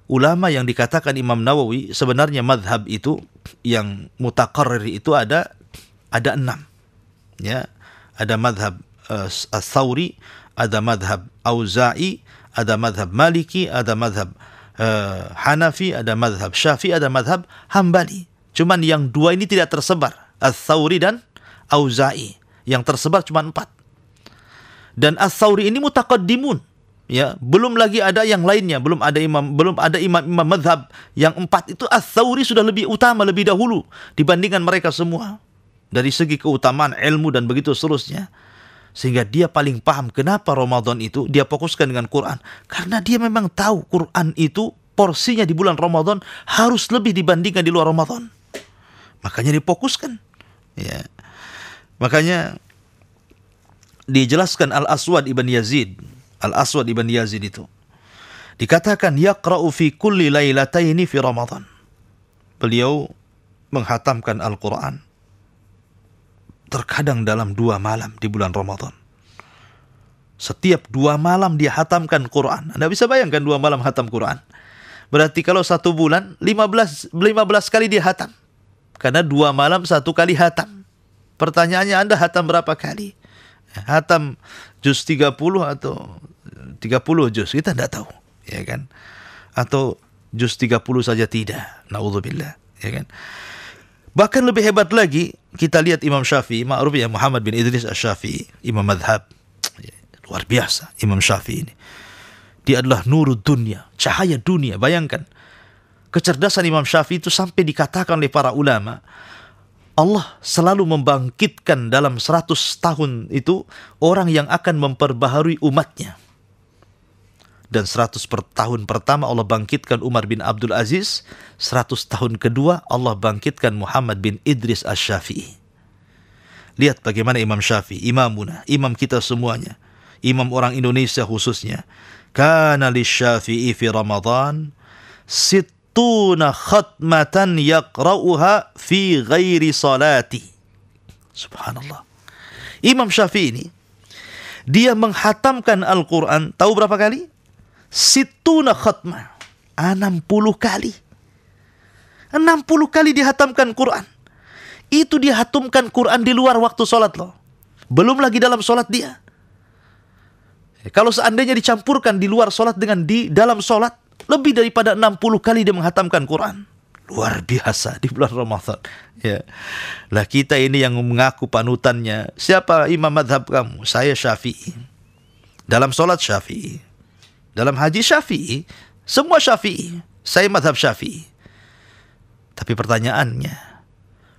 Ulama yang dikatakan Imam Nawawi sebenarnya madhab itu yang mutaqarrir itu ada 6. Ya, ada madhab Ats-Tsauri, ada madhab Auza'i, ada madhab Maliki, ada madhab Hanafi, ada madhab Syafi'i, ada madhab Hambali. Cuman yang 2 ini tidak tersebar, Ats-Tsauri dan Auza'i. Yang tersebar cuma 4. Dan Ats-Tsauri ini mutaqaddimun, ya, belum lagi ada yang lainnya, belum ada imam madhab yang 4 itu. Ats-Tsauri sudah lebih utama, lebih dahulu dibandingkan mereka semua. Dari segi keutamaan ilmu dan begitu seterusnya. Sehingga dia paling paham kenapa Ramadan itu dia fokuskan dengan Quran. Karena dia memang tahu Quran itu porsinya di bulan Ramadan harus lebih dibandingkan di luar Ramadan. Makanya difokuskan. Ya. Makanya dijelaskan Al-Aswad ibn Yazid. Al-Aswad ibn Yazid itu dikatakan yaqra'u fi kulli lailataini fi Ramadan. Beliau menghatamkan Al-Quran terkadang dalam 2 malam di bulan Ramadan. Setiap 2 malam dia hatamkan Quran. Anda bisa bayangkan 2 malam hatam Quran. Berarti kalau 1 bulan 15 kali dia hatam. Karena 2 malam 1 kali hatam. Pertanyaannya, Anda hatam berapa kali? Hatam juz 30 atau 30 juz? Kita tidak tahu, ya kan? Atau juz 30 saja tidak. Na'udzubillah, ya kan? Bahkan lebih hebat lagi, kita lihat Imam Syafi'i, ma'ruf ya, Muhammad bin Idris Asy-Syafi'i, imam madhab. Luar biasa Imam Syafi'i ini. Dia adalah nurud dunia, cahaya dunia. Bayangkan, kecerdasan Imam Syafi'i itu sampai dikatakan oleh para ulama, Allah selalu membangkitkan dalam 100 tahun itu orang yang akan memperbaharui umatnya. Dan 100 tahun pertama Allah bangkitkan Umar bin Abdul Aziz. 100 tahun kedua Allah bangkitkan Muhammad bin Idris Asy-Syafi'i. Lihat bagaimana Imam Syafi'i, imamuna, imam kita semuanya, imam orang Indonesia khususnya. Kana lisyafi'i fi Ramadan sittuna khatmatan yaqra'uha fi ghairi salati. Subhanallah. Imam Syafi'i ini, dia menghatamkan Al-Quran, tahu berapa kali? Sittuna khatmah. 60 kali. 60 kali dihatamkan Quran. Itu dia hatamkan Quran di luar waktu sholat loh. Belum lagi dalam sholat dia. Kalau seandainya dicampurkan di luar sholat dengan di dalam sholat, lebih daripada 60 kali dia menghatamkan Quran. Luar biasa di bulan Ramadan. Ya. Lah kita ini yang mengaku panutannya. Siapa imam madhab kamu? Saya Syafi'i. Dalam sholat Syafi'i. Dalam haji Syafi'i. Semua Syafi'i. Saya madhab Syafi'i. Tapi pertanyaannya,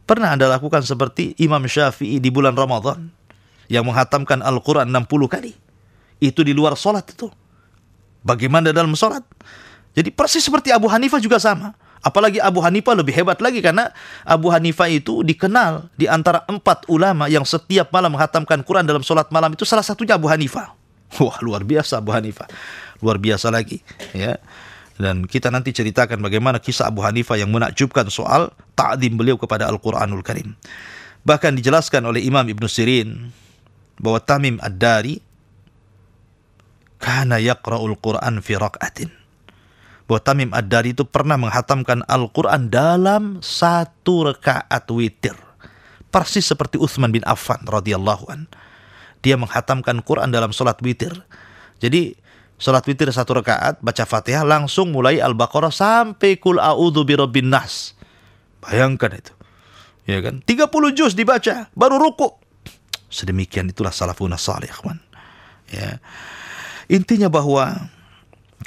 pernah Anda lakukan seperti Imam Syafi'i di bulan Ramadan yang menghatamkan Al-Quran 60 kali? Itu di luar sholat itu. Bagaimana dalam sholat? Jadi persis seperti Abu Hanifah juga sama. Apalagi Abu Hanifah lebih hebat lagi karena Abu Hanifah itu dikenal di antara 4 ulama yang setiap malam menghatamkan Quran dalam sholat malam, itu salah satunya Abu Hanifah. Wah, luar biasa Abu Hanifah. Luar biasa lagi. Ya. Dan kita nanti ceritakan bagaimana kisah Abu Hanifah yang menakjubkan soal ta'zim beliau kepada Al-Quranul Karim. Bahkan dijelaskan oleh Imam Ibn Sirin bahwa Tamim Ad-Dari kana yaqra'ul Quran fi rak'atin. Bahwa Tamim Ad-Dari itu pernah menghatamkan Al-Quran dalam 1 rakaat witir. Persis seperti Utsman bin Affan radhiyallahu an. Dia menghatamkan Quran dalam salat witir. Jadi salat witir 1 rakaat, baca Fatihah, langsung mulai Al-Baqarah sampai Qul a'udzu birabbin nas. Bayangkan itu. Ya kan? 30 juz dibaca, baru ruku. Sedemikian itulah salafun salih, ikhwan. Ya. Intinya bahwa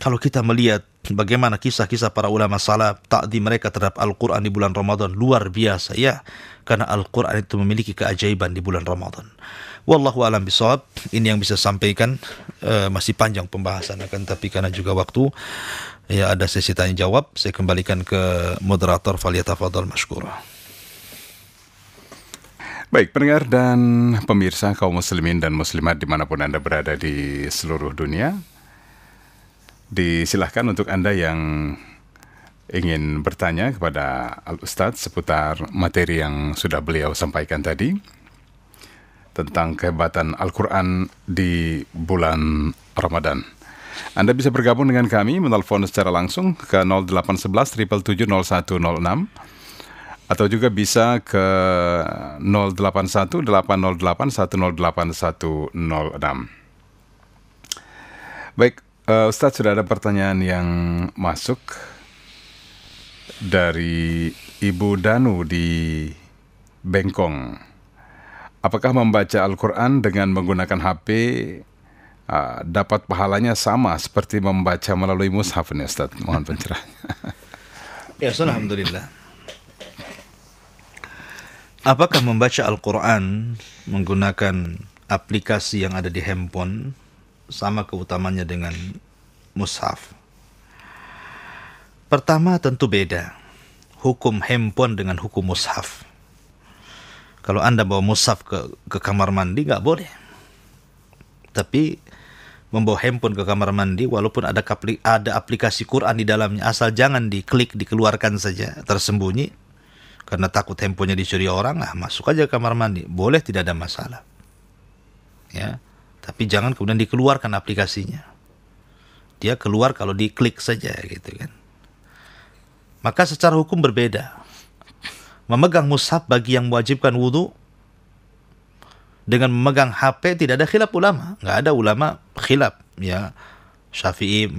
kalau kita melihat bagaimana kisah-kisah para ulama salaf, ta'zim mereka terhadap Al-Quran di bulan Ramadan luar biasa ya. Karena Al-Quran itu memiliki keajaiban di bulan Ramadan. Wallahu a'lam bishawab. Ini yang bisa sampaikan. Masih panjang pembahasan, akan tapi karena juga waktu, ya ada sesi tanya jawab. Saya kembalikan ke moderator, falyatafadhal mashkura. Baik, pendengar dan pemirsa kaum muslimin dan muslimat dimanapun Anda berada di seluruh dunia, disilahkan untuk Anda yang ingin bertanya kepada Al-Ustadz seputar materi yang sudah beliau sampaikan tadi tentang kehebatan Al-Quran di bulan Ramadan. Anda bisa bergabung dengan kami menelpon secara langsung ke 0811 777 0106 atau juga bisa ke 081 808 108 106. Baik, Ustadz, sudah ada pertanyaan yang masuk dari Ibu Danu di Bengkong. Apakah membaca Al-Quran dengan menggunakan HP dapat pahalanya sama seperti membaca melalui mushaf ini, Ustaz? Mohon pencerahan. Ya, alhamdulillah. Apakah membaca Al-Quran menggunakan aplikasi yang ada di handphone sama keutamanya dengan mushaf? Pertama tentu beda hukum handphone dengan hukum mushaf. Kalau Anda bawa mushaf ke kamar mandi nggak boleh. Tapi membawa handphone ke kamar mandi walaupun ada aplikasi Quran di dalamnya, asal jangan diklik, dikeluarkan saja tersembunyi karena takut handphonenya dicuri orang, masuk aja ke kamar mandi, boleh, tidak ada masalah. Ya, tapi jangan kemudian dikeluarkan aplikasinya. Dia keluar kalau diklik saja gitu kan. Maka secara hukum berbeda. Memegang mushaf bagi yang mewajibkan wudu dengan memegang HP tidak ada khilaf ulama. Nggak ada ulama khilaf. Ya, Syafi'i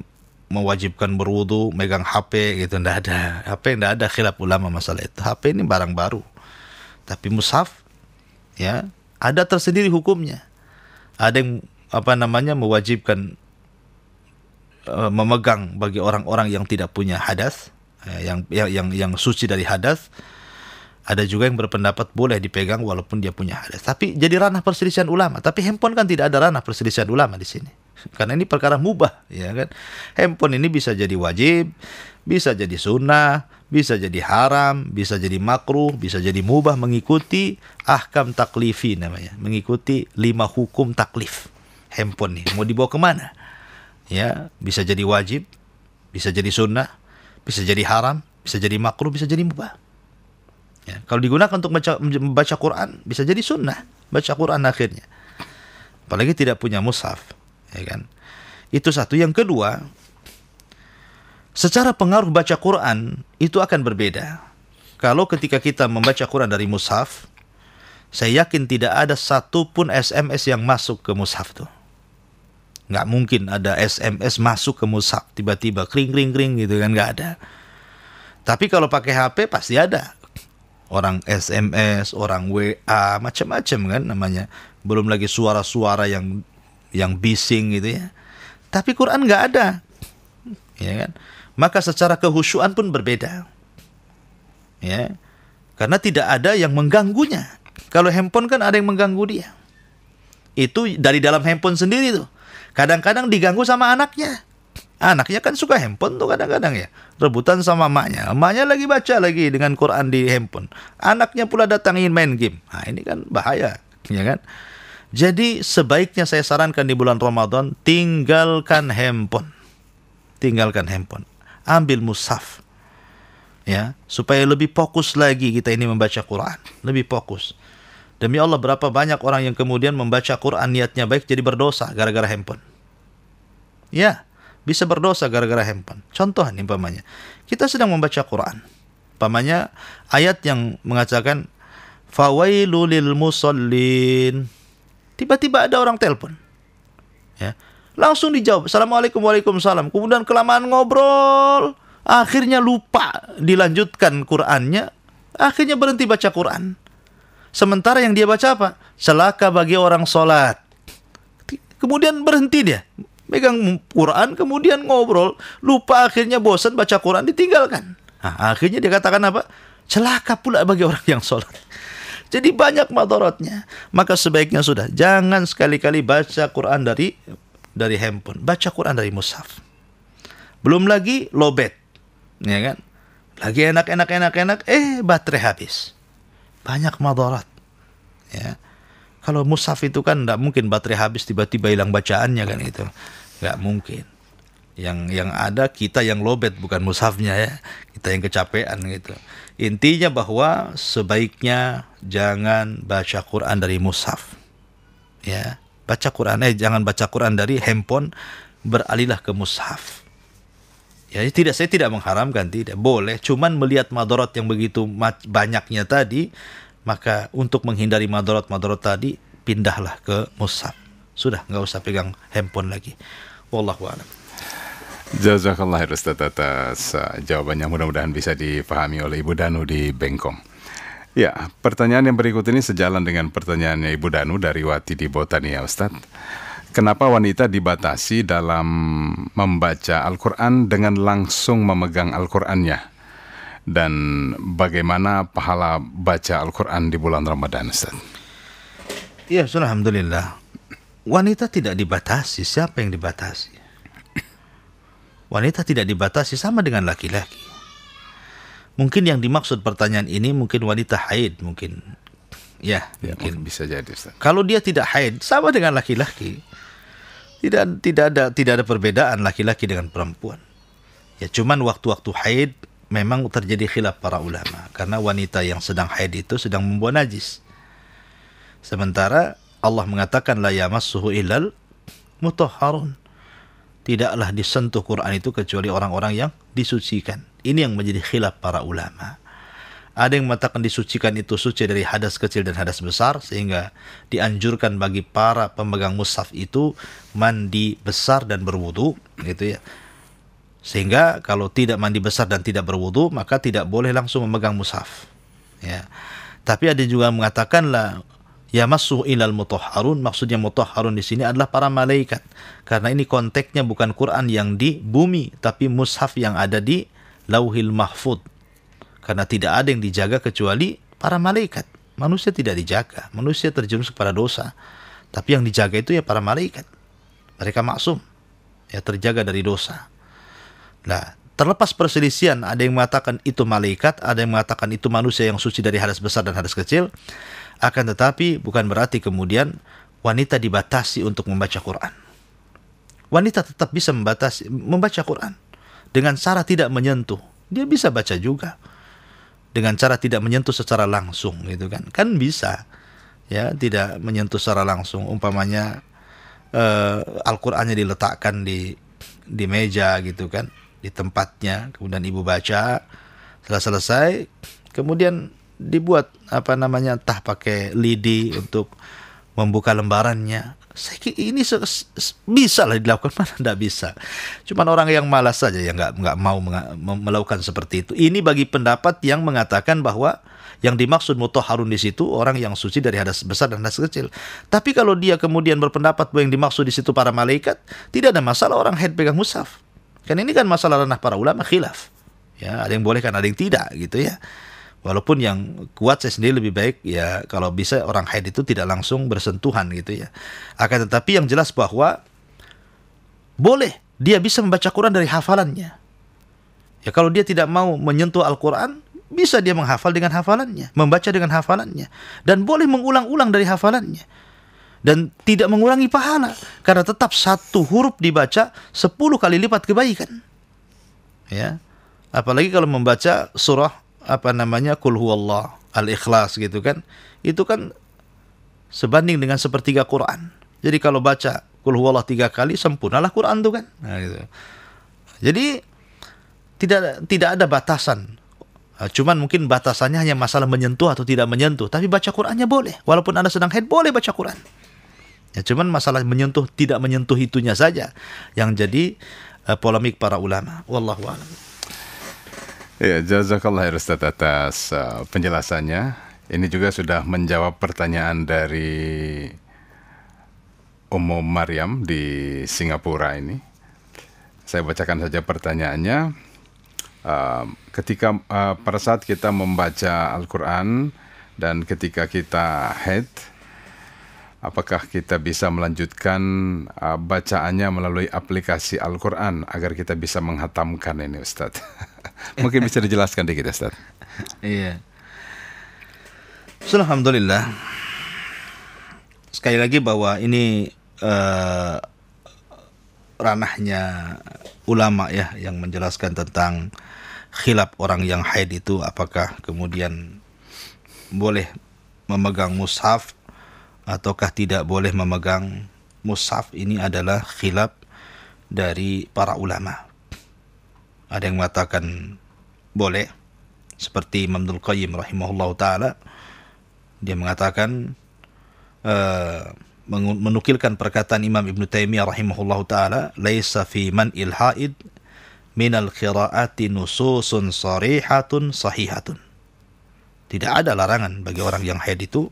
mewajibkan berwudu, megang HP gitu, nggak ada. HP nggak ada khilaf ulama masalah itu. HP ini barang baru. Tapi mushaf, ya, ada tersendiri hukumnya. Ada yang mewajibkan memegang bagi orang-orang yang tidak punya hadas, yang suci dari hadas. Ada juga yang berpendapat boleh dipegang walaupun dia punya hadas. Tapi jadi ranah perselisihan ulama. Tapi handphone kan tidak ada ranah perselisihan ulama di sini. Karena ini perkara mubah, ya kan. Handphone ini bisa jadi wajib, bisa jadi sunnah, bisa jadi haram, bisa jadi makruh, bisa jadi mubah, mengikuti ahkam taklifi namanya, mengikuti 5 hukum taklif. Handphone nih mau dibawa kemana? Ya, bisa jadi wajib, bisa jadi sunnah, bisa jadi haram, bisa jadi makruh, bisa jadi mubah. Ya, kalau digunakan untuk membaca Quran, bisa jadi sunnah, baca Quran akhirnya. Apalagi tidak punya mushaf, ya kan? Itu satu. Yang kedua, secara pengaruh baca Quran itu akan berbeda. Kalau ketika kita membaca Quran dari mushaf, saya yakin tidak ada satupun SMS yang masuk ke mushaf tuh. Nggak mungkin ada SMS masuk ke mushaf tiba-tiba kring kring kring gitu kan, nggak ada. Tapi kalau pakai HP pasti ada. Orang SMS, orang WA, macam-macam kan namanya. Belum lagi suara-suara yang bising gitu ya. Tapi Quran nggak ada, ya kan? Maka secara kehusyuan pun berbeda, ya, karena tidak ada yang mengganggunya. Kalau handphone kan ada yang mengganggu dia. Itu dari dalam handphone sendiri tuh. Kadang-kadang diganggu sama anaknya. Anaknya kan suka handphone tuh kadang-kadang ya. Rebutan sama emaknya. Emaknya lagi baca lagi dengan Quran di handphone. Anaknya pula datang ingin main game. Nah ini kan bahaya, ya kan? Jadi sebaiknya saya sarankan di bulan Ramadan, tinggalkan handphone. Tinggalkan handphone. Ambil mushaf. Ya, supaya lebih fokus lagi kita ini membaca Quran. Lebih fokus. Demi Allah, berapa banyak orang yang kemudian membaca Quran niatnya baik jadi berdosa gara-gara handphone. Ya, bisa berdosa gara-gara handphone. Contoh nih umpamanya, kita sedang membaca Quran. Umpamanya ayat yang mengatakan fawailul lil musallin. Tiba-tiba ada orang telepon. Ya, langsung dijawab, Assalamualaikum, waalaikumsalam. Kemudian kelamaan ngobrol, akhirnya lupa dilanjutkan Qur'annya, akhirnya berhenti baca Quran. Sementara yang dia baca apa? Celaka bagi orang sholat. Kemudian berhenti dia megang Quran, kemudian ngobrol, lupa, akhirnya bosan baca Quran, ditinggalkan. Nah, akhirnya dia katakan apa? Celaka pula bagi orang yang sholat. Jadi banyak madaratnya. Maka sebaiknya sudah, jangan sekali-kali baca Quran dari handphone. Baca Quran dari mushaf. Belum lagi lowbat, ya kan? Lagi enak, baterai habis. Banyak madarat. Ya. Kalau mushaf itu kan tidak mungkin baterai habis tiba-tiba hilang bacaannya kan itu. Nggak mungkin. Yang ada kita yang lowbat, bukan mushafnya ya. Kita yang kecapean gitu. Intinya bahwa sebaiknya jangan baca Quran dari mushaf. Ya, jangan baca Quran dari handphone, beralihlah ke mushaf. Ya, saya tidak mengharamkan, tidak boleh, cuman melihat madarat yang begitu banyaknya tadi, maka untuk menghindari madarat tadi, pindahlah ke mushaf. Sudah, nggak usah pegang handphone lagi. Wallahu a'lam. Jazakallah khair Ustaz atas jawabannya, mudah-mudahan bisa dipahami oleh Ibu Danu di Bengkong. Ya, pertanyaan yang berikut ini sejalan dengan pertanyaannya Ibu Danu dari Wati di Botania, Ustaz. Kenapa wanita dibatasi dalam membaca Al-Quran dengan langsung memegang Al-Qurannya? Dan bagaimana pahala baca Al-Quran di bulan Ramadan, Ustaz? Ya, alhamdulillah. Wanita tidak dibatasi. Siapa yang dibatasi? Wanita tidak dibatasi, sama dengan laki-laki. Mungkin yang dimaksud pertanyaan ini mungkin wanita haid, mungkin. Ya, mungkin bisa jadi, Ustaz. Kalau dia tidak haid, sama dengan laki-laki. Tidak ada perbedaan laki-laki dengan perempuan. Ya, cuman waktu-waktu haid memang terjadi khilaf para ulama, karena wanita yang sedang haid itu sedang membuat najis. Sementara Allah mengatakan la yamassuhu illal mutahharun. Tidaklah disentuh Quran itu kecuali orang-orang yang disucikan. Ini yang menjadi khilaf para ulama. Ada yang mengatakan disucikan itu suci dari hadas kecil dan hadas besar, sehingga dianjurkan bagi para pemegang mushaf itu mandi besar dan berwudu, gitu ya. Sehingga kalau tidak mandi besar dan tidak berwudu, maka tidak boleh langsung memegang mushaf. Ya. Tapi ada juga yang mengatakan lah, yamassuhu ilal mutahharun, maksudnya mutahharun di sini adalah para malaikat. Karena ini konteksnya bukan Quran yang di bumi, tapi mushaf yang ada di Lauhil Mahfud. Karena tidak ada yang dijaga kecuali para malaikat. Manusia tidak dijaga, manusia terjerumus kepada dosa. Tapi yang dijaga itu ya para malaikat. Mereka maksum, ya terjaga dari dosa. Nah, Terlepas perselisihan, ada yang mengatakan itu malaikat, ada yang mengatakan itu manusia yang suci dari hadas besar dan hadas kecil. Akan tetapi bukan berarti kemudian wanita dibatasi untuk membaca Quran. Wanita tetap bisa membaca Quran dengan cara tidak menyentuh. Dia bisa baca juga dengan cara tidak menyentuh secara langsung, gitu kan? Kan bisa, ya, tidak menyentuh secara langsung. Umpamanya Al-Qur'annya diletakkan di meja, gitu kan, di tempatnya, kemudian ibu baca, setelah selesai, kemudian dibuat entah pakai lidi untuk membuka lembarannya. Saya kira ini bisa lah dilakukan, mana tidak bisa. Cuman orang yang malas saja yang nggak mau melakukan seperti itu. Ini bagi pendapat yang mengatakan bahwa yang dimaksud mutahharun di situ orang yang suci dari hadas besar dan hadas kecil. Tapi kalau dia kemudian berpendapat bahwa yang dimaksud di situ para malaikat, tidak ada masalah orang haid pegang mushaf. Kan ini kan masalah ranah para ulama khilaf. Ya, ada yang boleh kan, ada yang tidak, gitu ya. Walaupun yang kuat saya sendiri lebih baik ya kalau bisa orang haid itu tidak langsung bersentuhan, gitu ya. Akan tetapi yang jelas bahwa boleh dia bisa membaca Quran dari hafalannya. Ya kalau dia tidak mau menyentuh Al-Quran, bisa dia menghafal dengan hafalannya, membaca dengan hafalannya, dan boleh mengulang-ulang dari hafalannya. Dan tidak mengurangi pahala, karena tetap satu huruf dibaca 10 kali lipat kebaikan. Ya. Apalagi kalau membaca surah Qul huwallah, Al-Ikhlas, gitu kan. Itu kan sebanding dengan sepertiga Quran. Jadi kalau baca Qul huwallah 3 kali, sempurnalah Quran tuh kan. Nah, gitu. Jadi tidak ada batasan. Cuman mungkin batasannya hanya masalah menyentuh atau tidak menyentuh. Tapi baca Qurannya boleh. Walaupun Anda sedang haid, boleh baca Quran. Ya, cuman masalah menyentuh tidak menyentuh itunya saja yang jadi polemik para ulama. Wallahu a'lam. Ya, jazakallah khair Ustaz atas penjelasannya. Ini juga sudah menjawab pertanyaan dari Ummu Maryam di Singapura ini. Saya bacakan saja pertanyaannya. Ketika pada saat kita membaca Al-Quran dan ketika kita haid, apakah kita bisa melanjutkan bacaannya melalui aplikasi Al-Quran agar kita bisa menghatamkan ini, Ustaz? Mungkin bisa dijelaskan dikit, Ustaz. Iya. Alhamdulillah. Sekali lagi bahwa ini ranahnya ulama ya yang menjelaskan tentang khilaf orang yang haid itu, apakah kemudian boleh memegang mushaf ataukah tidak boleh memegang mushaf. Ini adalah khilaf dari para ulama. Ada yang mengatakan boleh, seperti Imam Ibnul Qayyim rahimahullah ta'ala. Dia mengatakan, menukilkan perkataan Imam Ibn Taimiyah rahimahullah ta'ala, laisa fi man ilhaid minal qiraati nususun sarihatun sahihatun. Tidak ada larangan bagi orang yang haid itu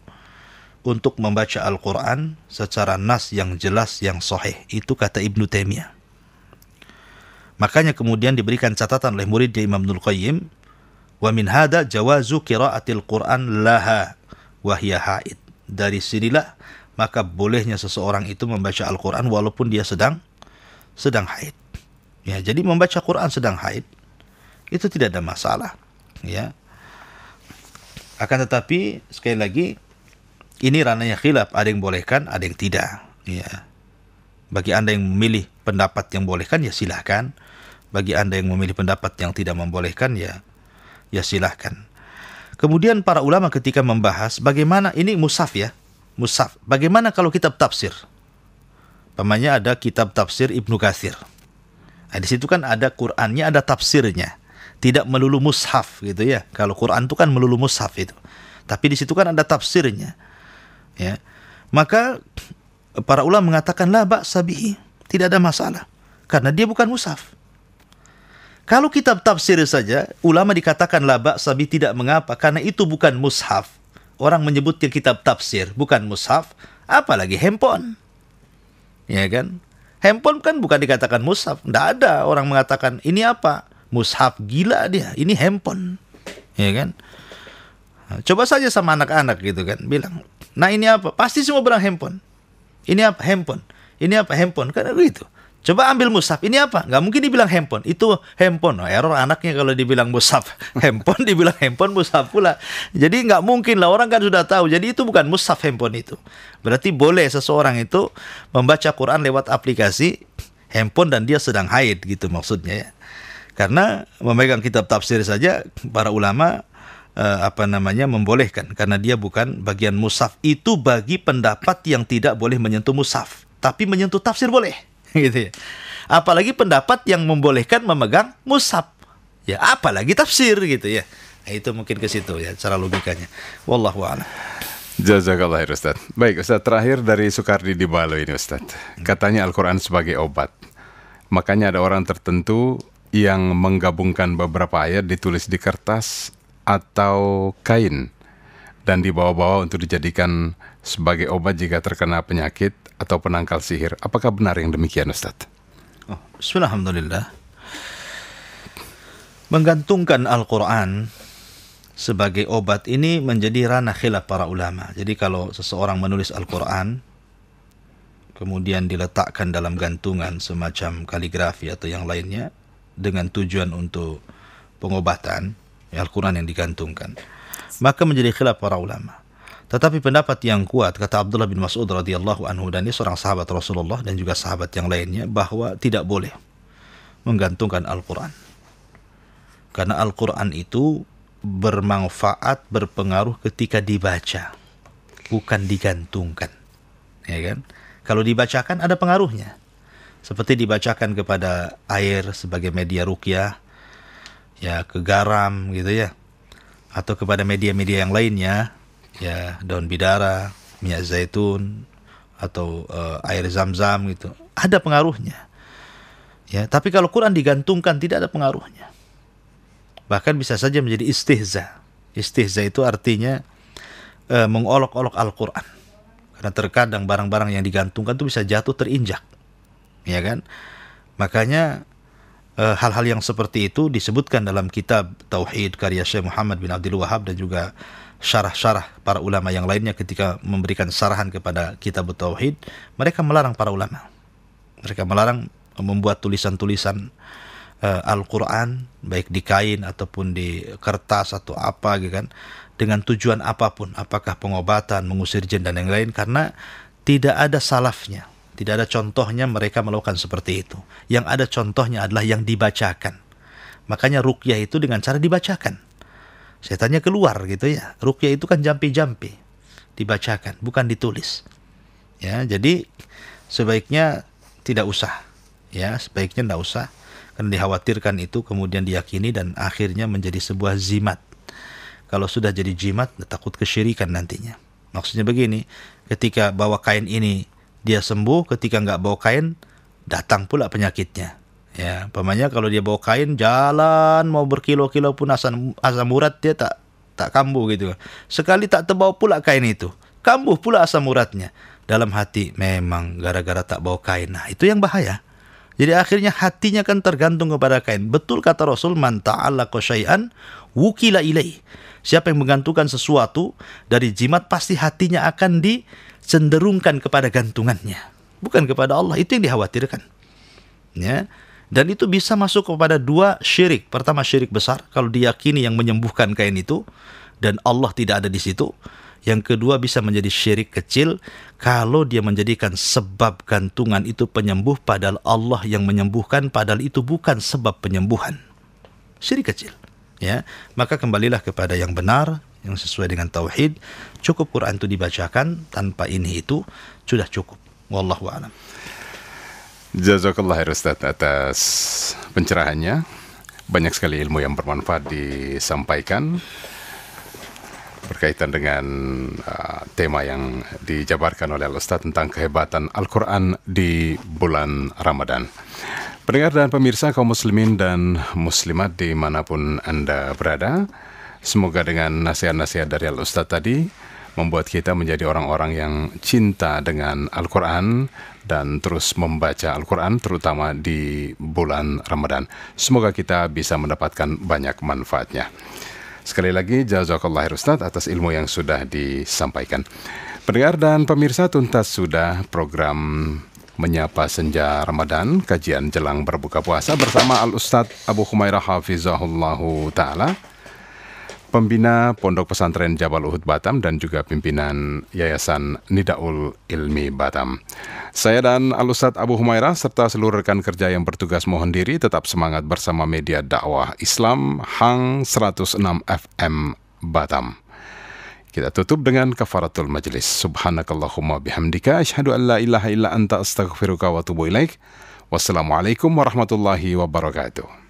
untuk membaca Al-Quran secara nas yang jelas, yang sahih. Itu kata Ibn Taimiyah. Makanya kemudian diberikan catatan oleh murid Imam Ibnul Qayyim, wa min hada jawazu qiraatil Quran laha wa hiya haid. Dari sinilah maka bolehnya seseorang itu membaca Al-Quran walaupun dia sedang haid. Ya, jadi membaca Quran sedang haid itu tidak ada masalah, ya. Akan tetapi sekali lagi ini ranahnya khilaf, ada yang bolehkan, ada yang tidak, ya. Bagi Anda yang memilih pendapat yang bolehkan, ya silahkan. Bagi Anda yang memilih pendapat yang tidak membolehkan, ya silahkan. Kemudian para ulama ketika membahas bagaimana ini mushaf, ya, mushaf. Bagaimana kalau kitab tafsir? Pamannya ada kitab tafsir Ibnu Katsir. Nah, di situ kan ada Qur'annya, ada tafsirnya. Tidak melulu mushaf, gitu ya. Kalau Quran itu kan melulu mushaf itu. Tapi di situ kan ada tafsirnya. Ya. Maka para ulama mengatakan la ba'sa bihi, tidak ada masalah karena dia bukan mushaf. Kalau kitab tafsir saja ulama dikatakan la ba'sa bihi, tidak mengapa karena itu bukan mushaf. Orang menyebutnya kitab tafsir, bukan mushaf, apalagi handphone. Ya kan? Handphone kan bukan dikatakan mushaf. Tidak ada orang mengatakan ini apa? Mushaf, gila dia, ini handphone. Ya kan? Nah, coba saja sama anak-anak gitu kan, bilang, nah ini apa? Pasti semua bilang handphone. Ini apa? Handphone. Ini apa? Handphone. Kan begitu. Coba ambil mushaf, ini apa? Nggak mungkin dibilang handphone, itu handphone. Oh, error anaknya kalau dibilang mushaf. Handphone dibilang handphone, mushaf pula. Jadi nggak mungkin lah, orang kan sudah tahu. Jadi itu bukan mushaf handphone itu. Berarti boleh seseorang itu membaca Quran lewat aplikasi handphone dan dia sedang haid gitu maksudnya ya. Karena memegang kitab tafsir saja para ulama membolehkan, karena dia bukan bagian mushaf. Itu bagi pendapat yang tidak boleh menyentuh mushaf, tapi menyentuh tafsir boleh. Gitu ya. Apalagi pendapat yang membolehkan memegang mushaf, ya apalagi tafsir gitu ya. Nah, itu mungkin ke situ ya cara logikanya. Wallahu a'lam. Jazakallah khair Ustaz. Baik Ustaz, terakhir dari Sukardi di Balo ini Ustaz. Katanya Al-Quran sebagai obat. Makanya ada orang tertentu yang menggabungkan beberapa ayat ditulis di kertas atau kain dan dibawa-bawa untuk dijadikan sebagai obat jika terkena penyakit atau penangkal sihir. Apakah benar yang demikian Ustaz? Bismillahirrahmanirrahim. Menggantungkan Al-Quran sebagai obat ini menjadi ranah khilaf para ulama. Jadi kalau seseorang menulis Al-Quran kemudian diletakkan dalam gantungan semacam kaligrafi atau yang lainnya dengan tujuan untuk pengobatan, Al-Quran yang digantungkan, maka menjadi khilaf para ulama. Tetapi pendapat yang kuat, kata Abdullah bin Mas'ud radhiyallahu anhu, dan dia seorang sahabat Rasulullah dan juga sahabat yang lainnya, bahwa tidak boleh menggantungkan Al-Quran. Karena Al-Quran itu bermanfaat, berpengaruh ketika dibaca, bukan digantungkan. Ya kan? Kalau dibacakan ada pengaruhnya. Seperti dibacakan kepada air sebagai media ruqyah, ya ke garam gitu ya, atau kepada media-media yang lainnya, ya daun bidara, minyak zaitun, atau air zam-zam gitu, ada pengaruhnya. Ya, tapi kalau Quran digantungkan tidak ada pengaruhnya. Bahkan bisa saja menjadi istihza. Istihza itu artinya mengolok-olok Al-Quran. Karena terkadang barang-barang yang digantungkan itu bisa jatuh terinjak. Ya kan? Makanya hal-hal yang seperti itu disebutkan dalam kitab Tauhid karya Syekh Muhammad bin Abdul Wahab dan juga syarah-syarah para ulama yang lainnya ketika memberikan sarahan kepada kitab Tauhid. Mereka melarang para ulama. Mereka melarang membuat tulisan-tulisan Al-Quran baik di kain ataupun di kertas atau apa gitu kan, dengan tujuan apapun, apakah pengobatan, mengusir jin dan yang lain, karena tidak ada salafnya, tidak ada contohnya mereka melakukan seperti itu. Yang ada contohnya adalah yang dibacakan. Makanya ruqyah itu dengan cara dibacakan, setannya keluar gitu ya. Ruqyah itu kan jampi-jampi, dibacakan, bukan ditulis. Ya, jadi sebaiknya tidak usah. Ya, sebaiknya tidak usah, karena dikhawatirkan itu kemudian diyakini dan akhirnya menjadi sebuah zimat. Kalau sudah jadi jimat, takut kesyirikan nantinya. Maksudnya begini, ketika bawa kain ini dia sembuh, ketika nggak bawa kain datang pula penyakitnya. Ya, umpamanya kalau dia bawa kain jalan mau berkilo-kilo pun asam urat dia tak kambuh gitu. Sekali tak terbawa pula kain itu, kambuh pula asam uratnya. Dalam hati memang gara-gara tak bawa kain. Nah, itu yang bahaya. Jadi akhirnya hatinya kan tergantung kepada kain. Betul kata Rasul, man ta'allaqa syai'an wukila ilaih. Siapa yang menggantungkan sesuatu dari jimat, pasti hatinya akan dicenderungkan kepada gantungannya, bukan kepada Allah. Itu yang dikhawatirkan. Ya. Dan itu bisa masuk kepada dua syirik. Pertama, syirik besar kalau diyakini yang menyembuhkan kain itu dan Allah tidak ada di situ. Yang kedua, bisa menjadi syirik kecil kalau dia menjadikan sebab gantungan itu penyembuh padahal Allah yang menyembuhkan, padahal itu bukan sebab penyembuhan. Syirik kecil. Ya, maka kembalilah kepada yang benar, yang sesuai dengan tauhid. Cukup Quran itu dibacakan, tanpa ini itu sudah cukup. Wallahu a'lam. Jazakallah khair Ustaz atas pencerahannya. Banyak sekali ilmu yang bermanfaat disampaikan berkaitan dengan tema yang dijabarkan oleh Al-Ustaz tentang kehebatan Al-Quran di bulan Ramadan. Pendengar dan pemirsa kaum muslimin dan muslimat dimanapun Anda berada, semoga dengan nasihat-nasihat dari Al-Ustaz tadi membuat kita menjadi orang-orang yang cinta dengan Al-Quran dan terus membaca Al-Quran terutama di bulan Ramadan. Semoga kita bisa mendapatkan banyak manfaatnya. Sekali lagi, jazakallah khair Ustaz atas ilmu yang sudah disampaikan. Pendengar dan pemirsa, tuntas sudah program Menyapa Senja Ramadan, kajian jelang berbuka puasa bersama Al-Ustadz Abu Humairah Hafizahullahu Ta'ala, pembina Pondok Pesantren Jabal Uhud Batam dan juga pimpinan Yayasan Nidaul Ilmi Batam. Saya dan Al-Ustadz Abu Humairah serta seluruh rekan kerja yang bertugas mohon diri tetap semangat bersama media dakwah Islam Hang 106 FM Batam. Kita tutup dengan kafaratul majlis. Subhanakallahumma bihamdika asyhadu an la ilaha illa anta astaghfiruka wa atubu ilaik. Wassalamualaikum warahmatullahi wabarakatuh.